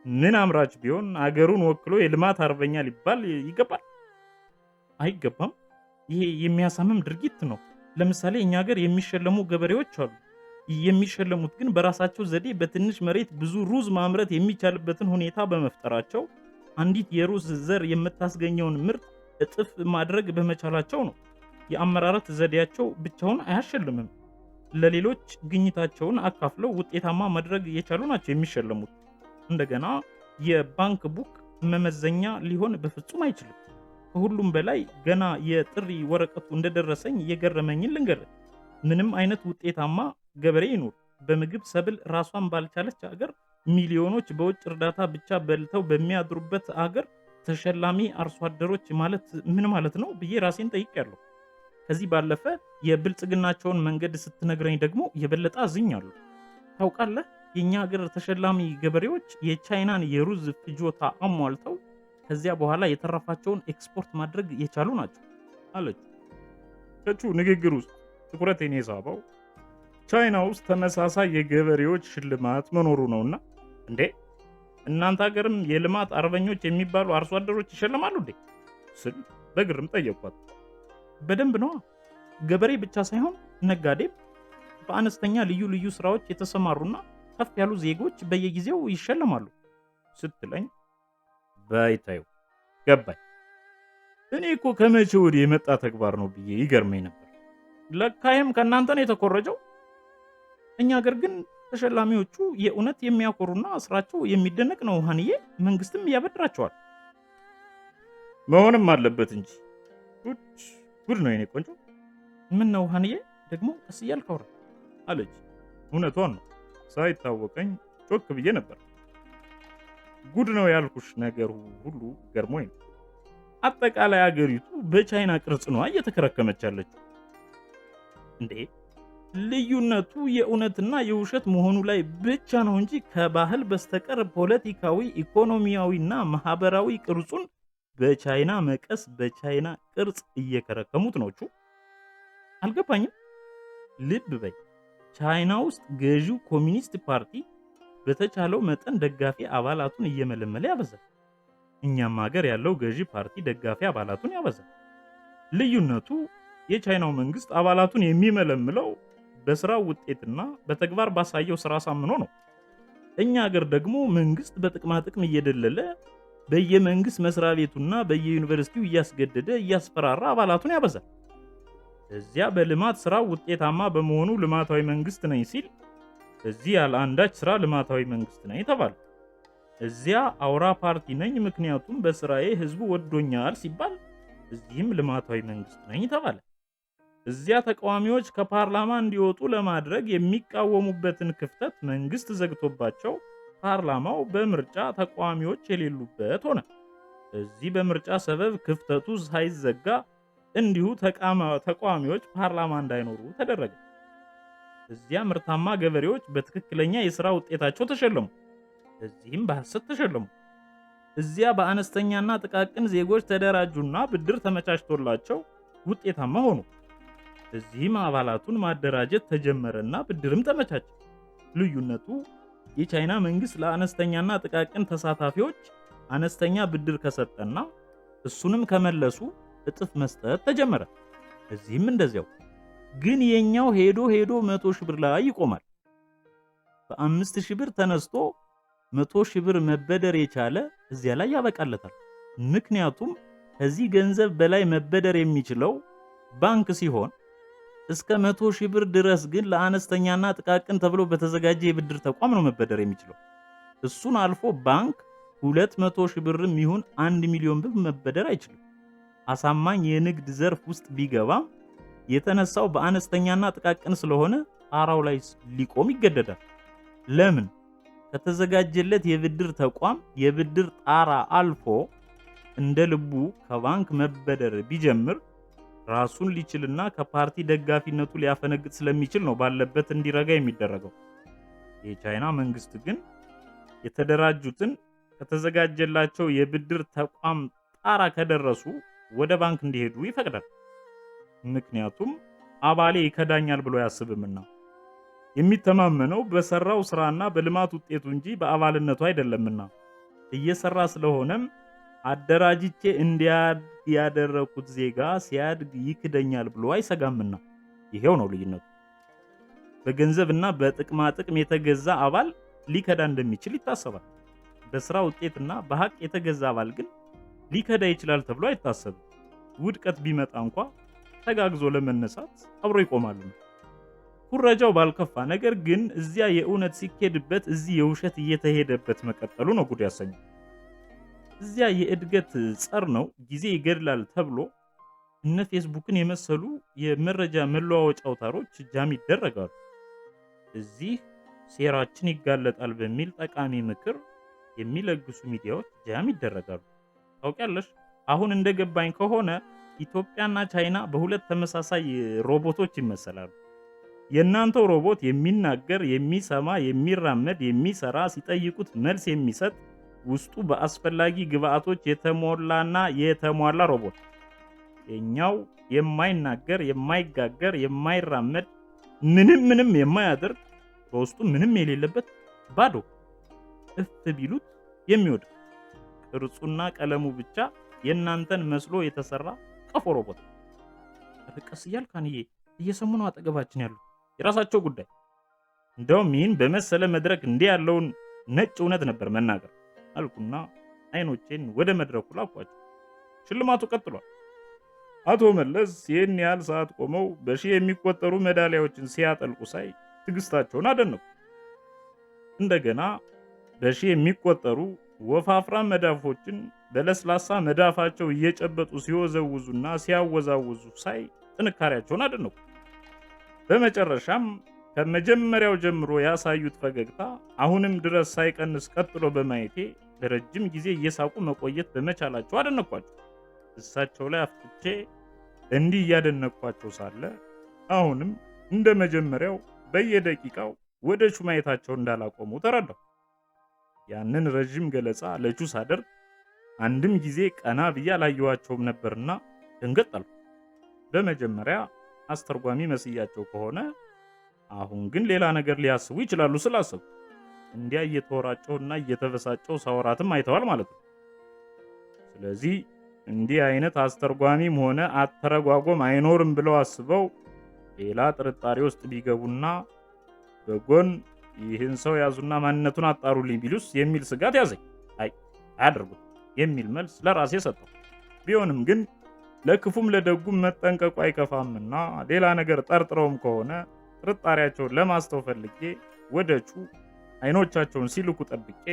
ምን አምራች ቢሆን አገሩን ወክሎ የልማት አርበኛ ሊባል ይገባል? አይገባም። ይሄ የሚያሳምም ድርጊት ነው። ለምሳሌ እኛ ሀገር የሚሸለሙ ገበሬዎች አሉ። የሚሸለሙት ግን በራሳቸው ዘዴ በትንሽ መሬት ብዙ ሩዝ ማምረት የሚቻልበትን ሁኔታ በመፍጠራቸው አንዲት የሩዝ ዘር የምታስገኘውን ምርት እጥፍ ማድረግ በመቻላቸው ነው። የአመራረት ዘዴያቸው ብቻውን አያሸልምም። ለሌሎች ግኝታቸውን አካፍለው ውጤታማ ማድረግ የቻሉ ናቸው የሚሸለሙት። እንደገና የባንክ ቡክ መመዘኛ ሊሆን በፍጹም አይችልም። ከሁሉም በላይ ገና የጥሪ ወረቀቱ እንደደረሰኝ የገረመኝን ልንገርህ። ምንም አይነት ውጤታማ ገበሬ ይኑር፣ በምግብ ሰብል ራሷን ባልቻለች አገር ሚሊዮኖች በውጭ እርዳታ ብቻ በልተው በሚያድሩበት አገር ተሸላሚ አርሶ አደሮች ማለት ምን ማለት ነው ብዬ ራሴን ጠይቄያለሁ። ከዚህ ባለፈ የብልጽግናቸውን መንገድ ስትነግረኝ ደግሞ የበለጠ አዝኛለሁ። ታውቃለህ፣ የእኛ ሀገር ተሸላሚ ገበሬዎች የቻይናን የሩዝ ፍጆታ አሟልተው ከዚያ በኋላ የተረፋቸውን ኤክስፖርት ማድረግ የቻሉ ናቸው አለች። ከቹ ንግግር ውስጥ ትኩረቴን የሳበው ቻይና ውስጥ ተመሳሳይ የገበሬዎች ሽልማት መኖሩ ነውና፣ እንዴ እናንተ ሀገርም የልማት አርበኞች የሚባሉ አርሶ አደሮች ይሸልማሉ እንዴ ስል በግርም ጠየኳት። በደንብ ነዋ። ገበሬ ብቻ ሳይሆን ነጋዴም፣ በአነስተኛ ልዩ ልዩ ስራዎች የተሰማሩና ከፍ ያሉ ዜጎች በየጊዜው ይሸለማሉ ስትለኝ በይታዩ ገባኝ። እኔ እኮ ከመቼ ወዲህ የመጣ ተግባር ነው ብዬ ይገርመኝ ነበር። ለካይም ከእናንተ ነው የተኮረጀው። እኛ ሀገር ግን ተሸላሚዎቹ የእውነት የሚያኮሩና ስራቸው የሚደነቅ ነው ሀንዬ። መንግስትም ያበድራቸዋል። መሆንም አለበት እንጂ ጉድ ነው የኔ ቆንጆ። ምን ነው ሀንዬ ደግሞ ቀስ እያልክ አውራ አለች። እውነቷን ነው። ሳይታወቀኝ ጮክ ብዬ ነበር። ጉድ ነው ያልኩሽ ነገር ሁሉ ገርሞኝ ነው። አጠቃላይ አገሪቱ በቻይና ቅርጽ ነዋ እየተከረከመች ያለችው። እንዴ ልዩነቱ የእውነትና የውሸት መሆኑ ላይ ብቻ ነው እንጂ ከባህል በስተቀር ፖለቲካዊ፣ ኢኮኖሚያዊና ማህበራዊ ቅርጹን በቻይና መቀስ በቻይና ቅርጽ እየከረከሙት ነው። አልገባኝም። ልብ በይ፣ ቻይና ውስጥ ገዢው ኮሚኒስት ፓርቲ በተቻለው መጠን ደጋፊ አባላቱን እየመለመለ ያበዛል። እኛም ሀገር ያለው ገዢ ፓርቲ ደጋፊ አባላቱን ያበዛል። ልዩነቱ የቻይናው መንግስት አባላቱን የሚመለምለው በስራው ውጤትና በተግባር ባሳየው ስራ ሳምኖ ነው። እኛ ሀገር ደግሞ መንግስት በጥቅማ ጥቅም እየደለለ በየመንግስት መስሪያ ቤቱና በየዩኒቨርሲቲው እያስገደደ እያስፈራራ አባላቱን ያበዛል። እዚያ በልማት ስራው ውጤታማ በመሆኑ ልማታዊ መንግስት ነኝ ሲል፣ እዚህ ያለ አንዳች ስራ ልማታዊ መንግስት ነኝ ተባለ። እዚያ አውራ ፓርቲ ነኝ ምክንያቱም በስራዬ ህዝቡ ወዶኛል ሲባል፣ እዚህም ልማታዊ መንግስት ነኝ ተባለ። እዚያ ተቃዋሚዎች ከፓርላማ እንዲወጡ ለማድረግ የሚቃወሙበትን ክፍተት መንግስት ዘግቶባቸው ፓርላማው በምርጫ ተቃዋሚዎች የሌሉበት ሆነ። እዚህ በምርጫ ሰበብ ክፍተቱ ሳይዘጋ እንዲሁ ተቃዋሚዎች ፓርላማ እንዳይኖሩ ተደረገ። እዚያ ምርታማ ገበሬዎች በትክክለኛ የሥራ ውጤታቸው ተሸለሙ፣ እዚህም በሐሰት ተሸለሙ። እዚያ በአነስተኛና ጥቃቅን ዜጎች ተደራጁና ብድር ተመቻችቶላቸው ውጤታማ ሆኑ። እዚህም አባላቱን ማደራጀት ተጀመረና ብድርም ተመቻቸ። ልዩነቱ የቻይና መንግስት ለአነስተኛና ጥቃቅን ተሳታፊዎች አነስተኛ ብድር ከሰጠና እሱንም ከመለሱ እጥፍ መስጠት ተጀመረ። እዚህም እንደዚያው። ግን የኛው ሄዶ 100 ሺህ ብር ላይ ይቆማል። በ5,000 ብር ተነስቶ 100 ሺህ ብር መበደር የቻለ እዚያ ላይ ያበቃለታል። ምክንያቱም ከዚህ ገንዘብ በላይ መበደር የሚችለው ባንክ ሲሆን እስከ 100 ሺህ ብር ድረስ ግን ለአነስተኛና ጥቃቅን ተብሎ በተዘጋጀ የብድር ተቋም ነው መበደር የሚችለው። እሱን አልፎ ባንክ 200 ሺህ ብርም ይሁን 1 ሚሊዮን ብር መበደር አይችልም። አሳማኝ የንግድ ዘርፍ ውስጥ ቢገባም የተነሳው በአነስተኛና ጥቃቅን ስለሆነ ጣራው ላይ ሊቆም ይገደዳል። ለምን? ከተዘጋጀለት የብድር ተቋም የብድር ጣራ አልፎ እንደ ልቡ ከባንክ መበደር ቢጀምር ራሱን ሊችልና ከፓርቲ ደጋፊነቱ ሊያፈነግጥ ስለሚችል ነው ባለበት እንዲረጋ የሚደረገው። የቻይና መንግስት ግን የተደራጁትን ከተዘጋጀላቸው የብድር ተቋም ጣራ ከደረሱ ወደ ባንክ እንዲሄዱ ይፈቅዳል። ምክንያቱም አባሌ ይከዳኛል ብሎ አያስብምና። የሚተማመነው በሰራው ስራና በልማት ውጤቱ እንጂ በአባልነቱ አይደለምና። እየሰራ ስለሆነም አደራጅቼ እንዲያድግ ያደረኩት ዜጋ ሲያድግ ይክደኛል ብሎ አይሰጋምና። ይሄው ነው ልዩነቱ። በገንዘብና በጥቅማ ጥቅም የተገዛ አባል ሊከዳ እንደሚችል ይታሰባል። በስራ ውጤትና በሀቅ የተገዛ አባል ግን ሊከዳ ይችላል ተብሎ አይታሰብም። ውድቀት ቢመጣ እንኳ ተጋግዞ ለመነሳት አብሮ ይቆማሉ። ኩረጃው ባልከፋ፣ ነገር ግን እዚያ የእውነት ሲኬድበት እዚህ የውሸት እየተሄደበት መቀጠሉ ነው ጉድ ያሰኛል። እዚያ የእድገት ጸር ነው ጊዜ ይገድላል ተብሎ እነ ፌስቡክን የመሰሉ የመረጃ መለዋወጫ አውታሮች ጃም ይደረጋሉ። እዚህ ሴራችን ይጋለጣል በሚል ጠቃሚ ምክር የሚለግሱ ሚዲያዎች ጃም ይደረጋሉ። ታውቂያለሽ፣ አሁን እንደገባኝ ከሆነ ኢትዮጵያና ቻይና በሁለት ተመሳሳይ ሮቦቶች ይመሰላሉ። የእናንተው ሮቦት የሚናገር፣ የሚሰማ፣ የሚራመድ፣ የሚሰራ፣ ሲጠይቁት መልስ የሚሰጥ ውስጡ በአስፈላጊ ግብአቶች የተሞላና የተሟላ ሮቦት። የኛው የማይናገር፣ የማይጋገር፣ የማይራመድ፣ ምንም የማያደርግ፣ በውስጡ ምንም የሌለበት ባዶ፣ እፍ ቢሉት የሚወድቅ፣ ቅርጹና ቀለሙ ብቻ የእናንተን መስሎ የተሰራ ቀፎ ሮቦት። ቀስ እያልክ አንዬ እየሰሙ ነው አጠገባችን ያሉ፣ የራሳቸው ጉዳይ። እንደውም ይህን በመሰለ መድረክ እንዲህ ያለውን ነጭ እውነት ነበር መናገር አልኩና አይኖቼን ወደ መድረኩ ላኳቸው። ሽልማቱ ቀጥሏል። አቶ መለስ ይህን ያህል ሰዓት ቆመው በሺህ የሚቆጠሩ ሜዳሊያዎችን ሲያጠልቁ ሳይ ትዕግስታቸውን አደነቁ። እንደገና በሺህ የሚቆጠሩ ወፋፍራም መዳፎችን በለስላሳ መዳፋቸው እየጨበጡ ሲወዘውዙና ሲያወዛውዙ ሳይ ጥንካሬያቸውን አደነቁ። በመጨረሻም ከመጀመሪያው ጀምሮ ያሳዩት ፈገግታ አሁንም ድረስ ሳይቀንስ ቀጥሎ በማየቴ ለረጅም ጊዜ እየሳቁ መቆየት በመቻላቸው አደነኳቸው። እሳቸው ላይ አፍጥጬ እንዲህ እያደነኳቸው ሳለ አሁንም እንደ መጀመሪያው በየደቂቃው ወደ ቹ ማየታቸው እንዳላቆሙ ተረዳሁ። ያንን ረጅም ገለጻ ለቹ ሳደርግ አንድም ጊዜ ቀና ብዬ አላየኋቸውም ነበርና ደንገጥ አልኩ። በመጀመሪያ አስተርጓሚ መስያቸው ከሆነ አሁን ግን ሌላ ነገር ሊያስቡ ይችላሉ ስላሰብኩ እንዲያ እየተወራጨውና እየተበሳጨው ሳወራትም አይተዋል ማለት ነው። ስለዚህ እንዲህ አይነት አስተርጓሚም ሆነ አተረጓጎም አይኖርም ብለው አስበው ሌላ ጥርጣሬ ውስጥ ቢገቡና በጎን ይህን ሰው ያዙና ማንነቱን አጣሩልኝ ቢሉስ የሚል ስጋት ያዘኝ። አያደርጉት የሚል መልስ ለራሴ ሰጠው። ቢሆንም ግን ለክፉም ለደጉም መጠንቀቁ አይከፋምና ሌላ ነገር ጠርጥረውም ከሆነ ጥርጣሬያቸውን ለማስተው ፈልጌ ወደ ቹ አይኖቻቸውን ሲልኩ ጠብቄ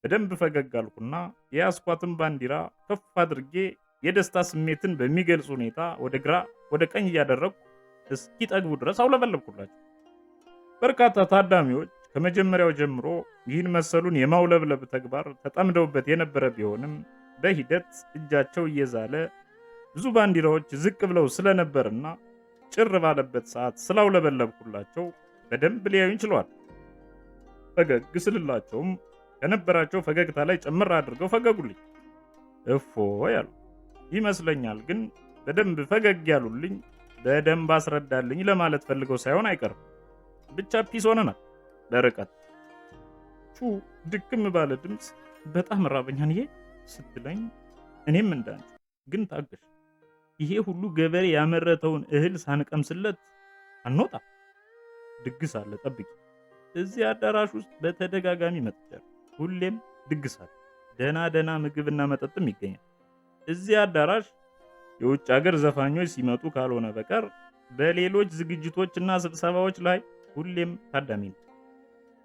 በደንብ ፈገግ አልኩና የያስኳትን ባንዲራ ከፍ አድርጌ የደስታ ስሜትን በሚገልጽ ሁኔታ ወደ ግራ ወደ ቀኝ እያደረግኩ እስኪጠግቡ ድረስ አውለበለብኩላቸው። በርካታ ታዳሚዎች ከመጀመሪያው ጀምሮ ይህን መሰሉን የማውለብለብ ተግባር ተጠምደውበት የነበረ ቢሆንም በሂደት እጃቸው እየዛለ ብዙ ባንዲራዎች ዝቅ ብለው ስለነበርና ጭር ባለበት ሰዓት ስላውለበለብኩላቸው በደንብ ሊያዩኝ ችለዋል። ፈገግ ስልላቸውም ከነበራቸው ፈገግታ ላይ ጨምር አድርገው ፈገጉልኝ። እፎይ ያሉ ይመስለኛል። ግን በደንብ ፈገግ ያሉልኝ በደንብ አስረዳልኝ ለማለት ፈልገው ሳይሆን አይቀርም። ብቻ ፒስ ሆነናል በርቀት። ቹ ድክም ባለ ድምፅ በጣም ራበኛንዬ ስትለኝ እኔም እንዳንቺ ግን ታገሽ፣ ይሄ ሁሉ ገበሬ ያመረተውን እህል ሳንቀምስለት አንወጣ፣ ድግስ አለ ጠብቂ። እዚህ አዳራሽ ውስጥ በተደጋጋሚ መጥቻለሁ። ሁሌም ድግስ አለ፣ ደህና ምግብና መጠጥም ይገኛል። እዚህ አዳራሽ የውጭ ሀገር ዘፋኞች ሲመጡ ካልሆነ በቀር በሌሎች ዝግጅቶችና ስብሰባዎች ላይ ሁሌም ታዳሚ ነው።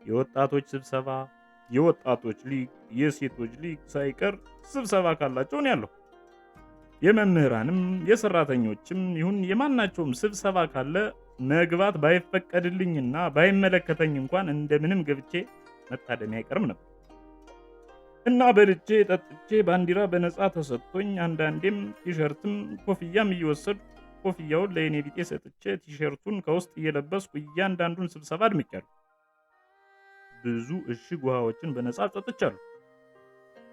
የወጣቶች ስብሰባ፣ የወጣቶች ሊግ፣ የሴቶች ሊግ ሳይቀር ስብሰባ ካላቸው ነው ያለው። የመምህራንም የሰራተኞችም ይሁን የማናቸውም ስብሰባ ካለ መግባት ባይፈቀድልኝና ባይመለከተኝ እንኳን እንደምንም ገብቼ መታደሚ አይቀርም ነበር እና በልቼ ጠጥቼ ባንዲራ በነፃ ተሰጥቶኝ አንዳንዴም ቲሸርትም ኮፍያም እየወሰዱ ኮፍያውን ለእኔ ቢጤ ሰጥቼ ቲሸርቱን ከውስጥ እየለበስኩ እያንዳንዱን ስብሰባ አድምቄያለሁ። ብዙ እሽግ ውሃዎችን በነፃ ጠጥቻለሁ።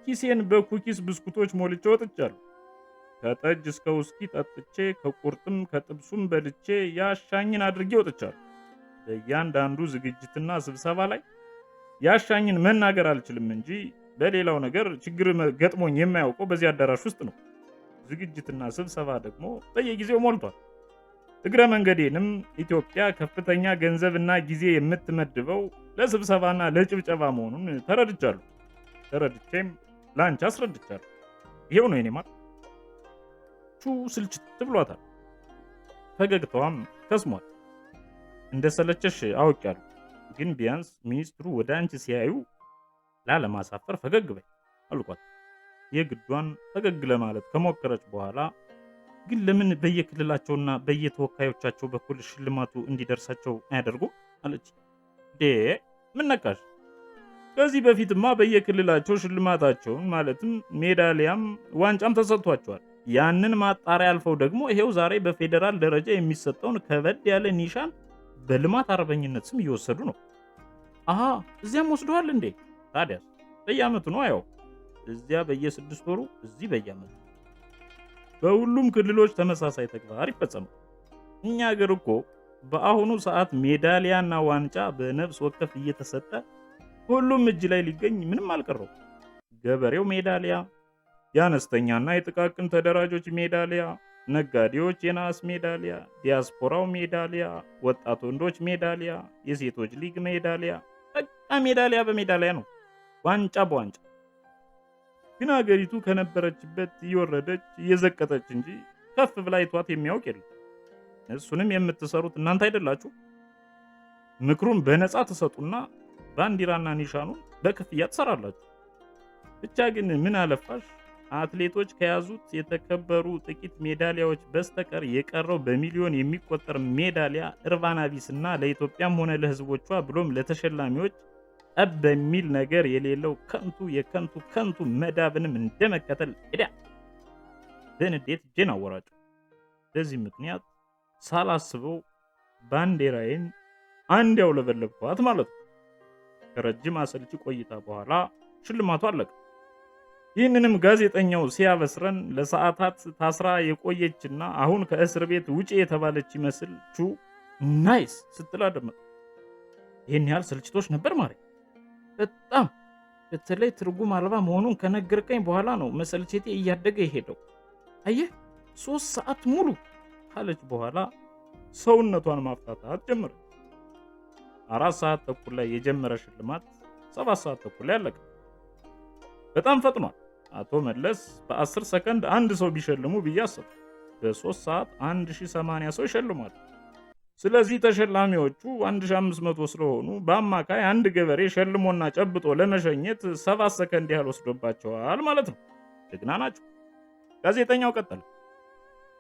ኪሴን በኩኪስ ብስኩቶች ሞልቼ ወጥቻለሁ። ከጠጅ እስከ ውስኪ ጠጥቼ ከቁርጥም ከጥብሱም በልቼ ያሻኝን አድርጌ ወጥቻለሁ። በእያንዳንዱ ዝግጅትና ስብሰባ ላይ ያሻኝን መናገር አልችልም እንጂ በሌላው ነገር ችግር ገጥሞኝ የማያውቀው በዚህ አዳራሽ ውስጥ ነው። ዝግጅትና ስብሰባ ደግሞ በየጊዜው ሞልቷል። እግረ መንገዴንም ኢትዮጵያ ከፍተኛ ገንዘብና ጊዜ የምትመድበው ለስብሰባና ለጭብጨባ መሆኑን ተረድቻለሁ። ተረድቼም ላንቺ አስረድቻለሁ። ይሄው ነው የኔ ማር። ቹ ስልችት ብሏታል። ፈገግታዋም ከስሟል። እንደሰለቸሽ አውቄያለሁ፣ ግን ቢያንስ ሚኒስትሩ ወደ አንቺ ሲያዩ ላለማሳፈር ፈገግ በይ አልኳት። የግዷን ፈገግ ለማለት ከሞከረች በኋላ ግን ለምን በየክልላቸውና በየተወካዮቻቸው በኩል ሽልማቱ እንዲደርሳቸው አያደርጉም አለች። ምን ነካሽ? ከዚህ በፊትማ በየክልላቸው ሽልማታቸውን ማለትም ሜዳሊያም ዋንጫም ተሰጥቷቸዋል። ያንን ማጣሪያ አልፈው ደግሞ ይሄው ዛሬ በፌዴራል ደረጃ የሚሰጠውን ከበድ ያለ ኒሻን በልማት አርበኝነት ስም እየወሰዱ ነው። አሃ እዚያም ወስደዋል እንዴ? ታዲያስ በየዓመቱ ነው። ያው እዚያ በየ6 ወሩ፣ እዚህ በየዓመቱ። በሁሉም ክልሎች ተመሳሳይ ተግባር ይፈጸማል። እኛ ሀገር እኮ በአሁኑ ሰዓት ሜዳሊያና ዋንጫ በነፍስ ወከፍ እየተሰጠ ሁሉም እጅ ላይ ሊገኝ ምንም አልቀረው። ገበሬው ሜዳሊያ፣ የአነስተኛና የጥቃቅን ተደራጆች ሜዳሊያ፣ ነጋዴዎች የነሐስ ሜዳሊያ፣ ዲያስፖራው ሜዳሊያ፣ ወጣት ወንዶች ሜዳሊያ፣ የሴቶች ሊግ ሜዳሊያ፣ በቃ ሜዳሊያ በሜዳሊያ ነው፣ ዋንጫ በዋንጫ። ግን አገሪቱ ከነበረችበት እየወረደች እየዘቀጠች እንጂ ከፍ ብላ አይቷት የሚያውቅ የለም። እሱንም የምትሰሩት እናንተ አይደላችሁ? ምክሩን በነፃ ትሰጡና ባንዲራና ኒሻኑን በክፍያ ትሰራላችሁ። ብቻ ግን ምን አለፋሽ አትሌቶች ከያዙት የተከበሩ ጥቂት ሜዳሊያዎች በስተቀር የቀረው በሚሊዮን የሚቆጠር ሜዳሊያ እርባና ቢስና ለኢትዮጵያም ሆነ ለሕዝቦቿ ብሎም ለተሸላሚዎች ጠብ በሚል ነገር የሌለው ከንቱ መዳብንም እንደመከተል ሄዳ በንዴት እጄን አወራጨው። በዚህ ምክንያት ሳላስበው ባንዲራዬን አንድ ያውለበለብኳት ማለት ነው። ከረጅም አሰልቺ ቆይታ በኋላ ሽልማቱ አለቀ። ይህንንም ጋዜጠኛው ሲያበስረን ለሰዓታት ታስራ የቆየችና አሁን ከእስር ቤት ውጪ የተባለች ይመስል ቹ ናይስ ስትል አደመጠ። ይህን ያህል ስልችቶች ነበር ማሪ? በጣም በተለይ ትርጉም አልባ መሆኑን ከነገርከኝ በኋላ ነው መሰልቸቴ እያደገ የሄደው። አየህ 3 ሰዓት ሙሉ ካለች በኋላ ሰውነቷን ማፍታታት ጀመረ። 4 ሰዓት ተኩል ላይ የጀመረ ሽልማት 7 ሰዓት ተኩል ላይ አለቀ። በጣም ፈጥኗል። አቶ መለስ በ10 ሰከንድ አንድ ሰው ቢሸልሙ ብዬ አሰብኩ። በ3 ሰዓት 1080 ሰው ይሸልማል። ስለዚህ ተሸላሚዎቹ 1500 ስለሆኑ በአማካይ አንድ ገበሬ ሸልሞና ጨብጦ ለመሸኘት 7 ሰከንድ ያህል ወስዶባቸዋል ማለት ነው። ጀግና ናቸው። ጋዜጠኛው ቀጠለ።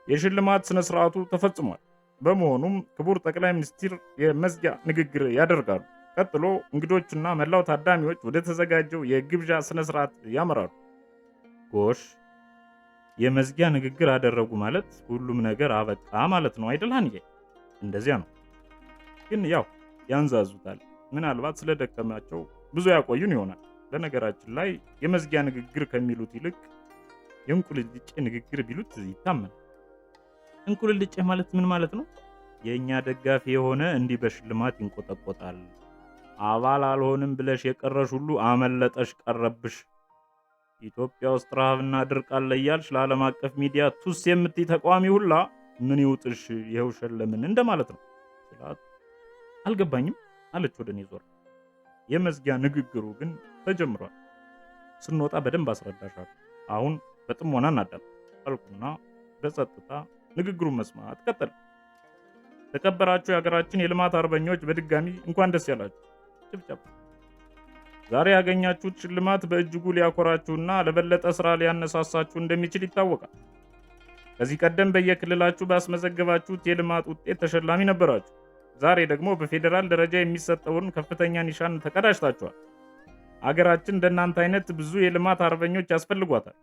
የሽልማት ስነ ስርዓቱ ተፈጽሟል። በመሆኑም ክቡር ጠቅላይ ሚኒስትር የመዝጊያ ንግግር ያደርጋሉ። ቀጥሎ እንግዶችና መላው ታዳሚዎች ወደ ተዘጋጀው የግብዣ ስነ ስርዓት ያመራሉ። ጎሽ የመዝጊያ ንግግር አደረጉ ማለት ሁሉም ነገር አበቃ ማለት ነው አይደል አንዬ? እንደዚያ ነው። ግን ያው ያንዛዙታል። ምናልባት ስለደከማቸው ብዙ ያቆዩን ይሆናል። በነገራችን ላይ የመዝጊያ ንግግር ከሚሉት ይልቅ የእንቁልልጭ ንግግር ቢሉት ይታመናል። እንቁልልጭ ማለት ምን ማለት ነው? የእኛ ደጋፊ የሆነ እንዲህ በሽልማት ይንቆጠቆጣል። አባል አልሆንም ብለሽ የቀረሽ ሁሉ አመለጠሽ ቀረብሽ። ኢትዮጵያ ውስጥ ረሃብና ድርቅ አለ እያልሽ ለዓለም አቀፍ ሚዲያ ቱስ የምትይ ተቃዋሚ ሁላ ምን ይውጥሽ ይኸው ሸለምን እንደማለት ነው ስላት አልገባኝም አለች ወደ እኔ ዞር። የመዝጊያ ንግግሩ ግን ተጀምሯል። ስንወጣ በደንብ አስረዳሻለሁ። አሁን በጥሞና እናዳምጥ አልኩና በጸጥታ ንግግሩን መስማት ቀጠለ። ተከበራችሁ የሀገራችን የልማት አርበኞች በድጋሚ እንኳን ደስ ያላችሁ። ጭብጨባ። ዛሬ ያገኛችሁት ሽልማት በእጅጉ ሊያኮራችሁና ለበለጠ ስራ ሊያነሳሳችሁ እንደሚችል ይታወቃል። ከዚህ ቀደም በየክልላችሁ ባስመዘገባችሁት የልማት ውጤት ተሸላሚ ነበራችሁ። ዛሬ ደግሞ በፌዴራል ደረጃ የሚሰጠውን ከፍተኛ ኒሻን ተቀዳጅታችኋል። አገራችን እንደናንተ አይነት ብዙ የልማት አርበኞች ያስፈልጓታል።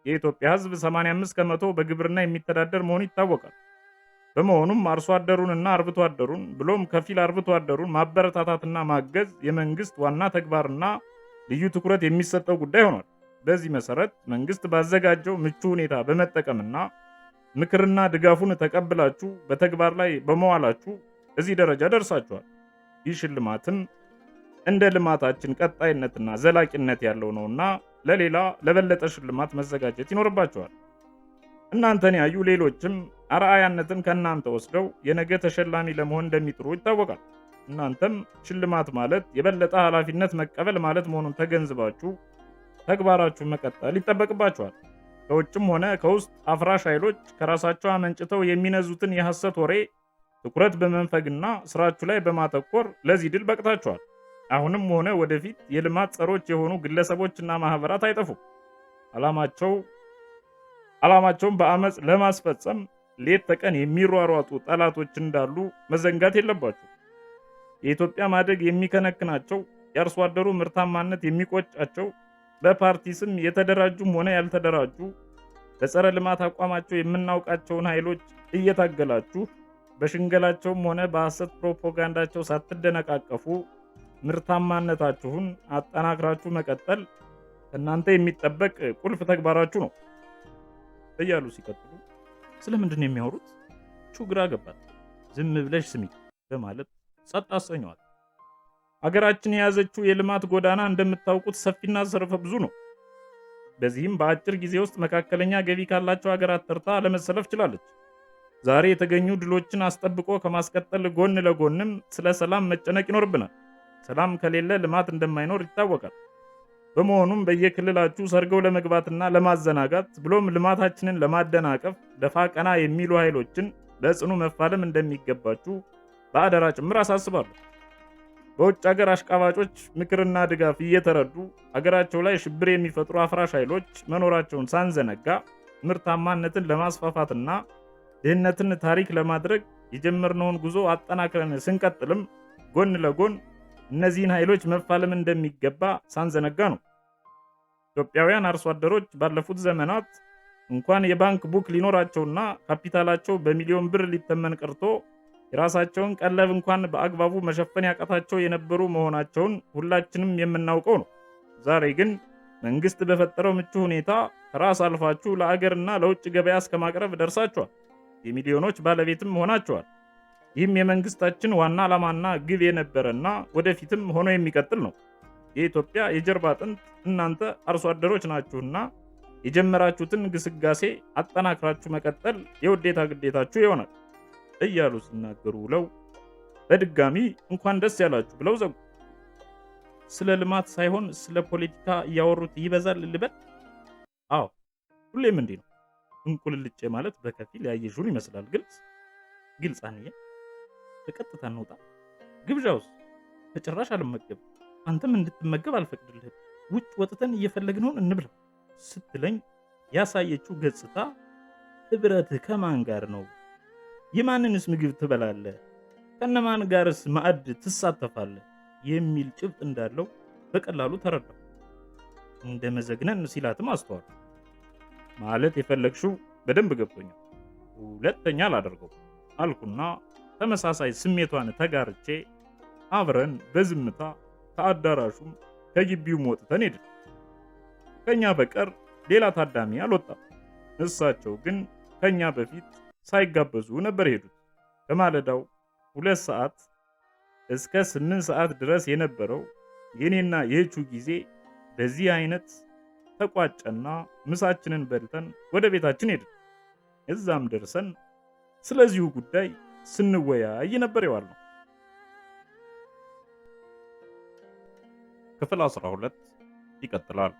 የኢትዮጵያ ሕዝብ 85 ከመቶ በግብርና የሚተዳደር መሆኑ ይታወቃል። በመሆኑም አርሶ አደሩንና አርብቶ አደሩን ብሎም ከፊል አርብቶ አደሩን ማበረታታትና ማገዝ የመንግስት ዋና ተግባርና ልዩ ትኩረት የሚሰጠው ጉዳይ ሆኗል። በዚህ መሰረት መንግስት ባዘጋጀው ምቹ ሁኔታ በመጠቀምና ምክርና ድጋፉን ተቀብላችሁ በተግባር ላይ በመዋላችሁ እዚህ ደረጃ ደርሳችኋል። ይህ ሽልማትም እንደ ልማታችን ቀጣይነትና ዘላቂነት ያለው ነውና ለሌላ ለበለጠ ሽልማት መዘጋጀት ይኖርባቸዋል። እናንተን ያዩ ሌሎችም አርአያነትን ከእናንተ ወስደው የነገ ተሸላሚ ለመሆን እንደሚጥሩ ይታወቃል። እናንተም ሽልማት ማለት የበለጠ ኃላፊነት መቀበል ማለት መሆኑን ተገንዝባችሁ ተግባራችሁን መቀጠል ይጠበቅባችኋል። ከውጭም ሆነ ከውስጥ አፍራሽ ኃይሎች ከራሳቸው አመንጭተው የሚነዙትን የሐሰት ወሬ ትኩረት በመንፈግና ስራችሁ ላይ በማተኮር ለዚህ ድል በቅታችኋል። አሁንም ሆነ ወደፊት የልማት ጸሮች የሆኑ ግለሰቦችና ማህበራት አይጠፉም። ዓላማቸውን በአመፅ ለማስፈጸም ሌት ተቀን የሚሯሯጡ ጠላቶች እንዳሉ መዘንጋት የለባችሁ። የኢትዮጵያ ማደግ የሚከነክናቸው፣ የአርሶ አደሩ ምርታማነት የሚቆጫቸው፣ በፓርቲ ስም የተደራጁም ሆነ ያልተደራጁ በጸረ ልማት አቋማቸው የምናውቃቸውን ኃይሎች እየታገላችሁ በሽንገላቸውም ሆነ በሐሰት ፕሮፓጋንዳቸው ሳትደነቃቀፉ ምርታማነታችሁን አጠናክራችሁ መቀጠል ከእናንተ የሚጠበቅ ቁልፍ ተግባራችሁ ነው እያሉ ሲቀጥሉ ስለምንድን ነው የሚያወሩት? ግራ ገባት። ዝም ብለሽ ስሚ በማለት ጸጥ አሰኘዋት። አገራችን የያዘችው የልማት ጎዳና እንደምታውቁት ሰፊና ዘርፈ ብዙ ነው። በዚህም በአጭር ጊዜ ውስጥ መካከለኛ ገቢ ካላቸው ሀገራት ተርታ ለመሰለፍ ችላለች። ዛሬ የተገኙ ድሎችን አስጠብቆ ከማስቀጠል ጎን ለጎንም ስለ ሰላም መጨነቅ ይኖርብናል። ሰላም ከሌለ ልማት እንደማይኖር ይታወቃል። በመሆኑም በየክልላችሁ ሰርገው ለመግባትና ለማዘናጋት ብሎም ልማታችንን ለማደናቀፍ ደፋ ቀና የሚሉ ኃይሎችን በጽኑ መፋለም እንደሚገባችሁ በአደራ ጭምር አሳስባለሁ። በውጭ ሀገር አሽቃባጮች ምክርና ድጋፍ እየተረዱ ሀገራቸው ላይ ሽብር የሚፈጥሩ አፍራሽ ኃይሎች መኖራቸውን ሳንዘነጋ ምርታማነትን ለማስፋፋትና ድህነትን ታሪክ ለማድረግ የጀመርነውን ጉዞ አጠናክረን ስንቀጥልም ጎን ለጎን እነዚህን ኃይሎች መፋለም እንደሚገባ ሳንዘነጋ ነው። ኢትዮጵያውያን አርሶ አደሮች ባለፉት ዘመናት እንኳን የባንክ ቡክ ሊኖራቸውና ካፒታላቸው በሚሊዮን ብር ሊተመን ቀርቶ የራሳቸውን ቀለብ እንኳን በአግባቡ መሸፈን ያቃታቸው የነበሩ መሆናቸውን ሁላችንም የምናውቀው ነው። ዛሬ ግን መንግስት በፈጠረው ምቹ ሁኔታ ከራስ አልፋችሁ ለአገርና ለውጭ ገበያ እስከማቅረብ ደርሳችኋል። የሚሊዮኖች ባለቤትም ሆናችኋል። ይህም የመንግስታችን ዋና ዓላማና ግብ የነበረና ወደፊትም ሆኖ የሚቀጥል ነው። የኢትዮጵያ የጀርባ አጥንት እናንተ አርሶ አደሮች ናችሁና የጀመራችሁትን ግስጋሴ አጠናክራችሁ መቀጠል የውዴታ ግዴታችሁ ይሆናል እያሉ ሲናገሩ ውለው በድጋሚ እንኳን ደስ ያላችሁ ብለው ዘጉ። ስለ ልማት ሳይሆን ስለ ፖለቲካ እያወሩት ይበዛል ልበል? አዎ ሁሌም እንዲህ ነው። እንቁልልጬ ማለት በከፊል ያየሽውን ይመስላል። ግልጽ አንየ በቀጥታ እንውጣ። ግብዣውስ በጭራሽ አልመገብ፣ አንተም እንድትመገብ አልፈቅድልህም። ውጭ ወጥተን እየፈለግነውን እንብላ ስትለኝ ያሳየችው ገጽታ ህብረትህ ከማን ጋር ነው? የማንንስ ምግብ ትበላለህ? ከነማን ጋርስ ማዕድ ትሳተፋለህ? የሚል ጭብጥ እንዳለው በቀላሉ ተረዳሁ። እንደ መዘግነን ሲላትም አስተዋል። ማለት የፈለግሽው በደንብ ገብቶኛል፣ ሁለተኛ አላደርገው አልኩና ተመሳሳይ ስሜቷን ተጋርቼ አብረን በዝምታ ከአዳራሹም ከግቢውም ወጥተን ሄድን። ከኛ በቀር ሌላ ታዳሚ አልወጣም። እሳቸው ግን ከኛ በፊት ሳይጋበዙ ነበር ሄዱት። ከማለዳው 2 ሰዓት እስከ 8 ሰዓት ድረስ የነበረው የኔና የቹ ጊዜ በዚህ አይነት ተቋጨና ምሳችንን በልተን ወደ ቤታችን ሄድን። እዛም ደርሰን ስለዚሁ ጉዳይ ስንወያይ ነበር የዋልነው። ክፍል 12 ይቀጥላል።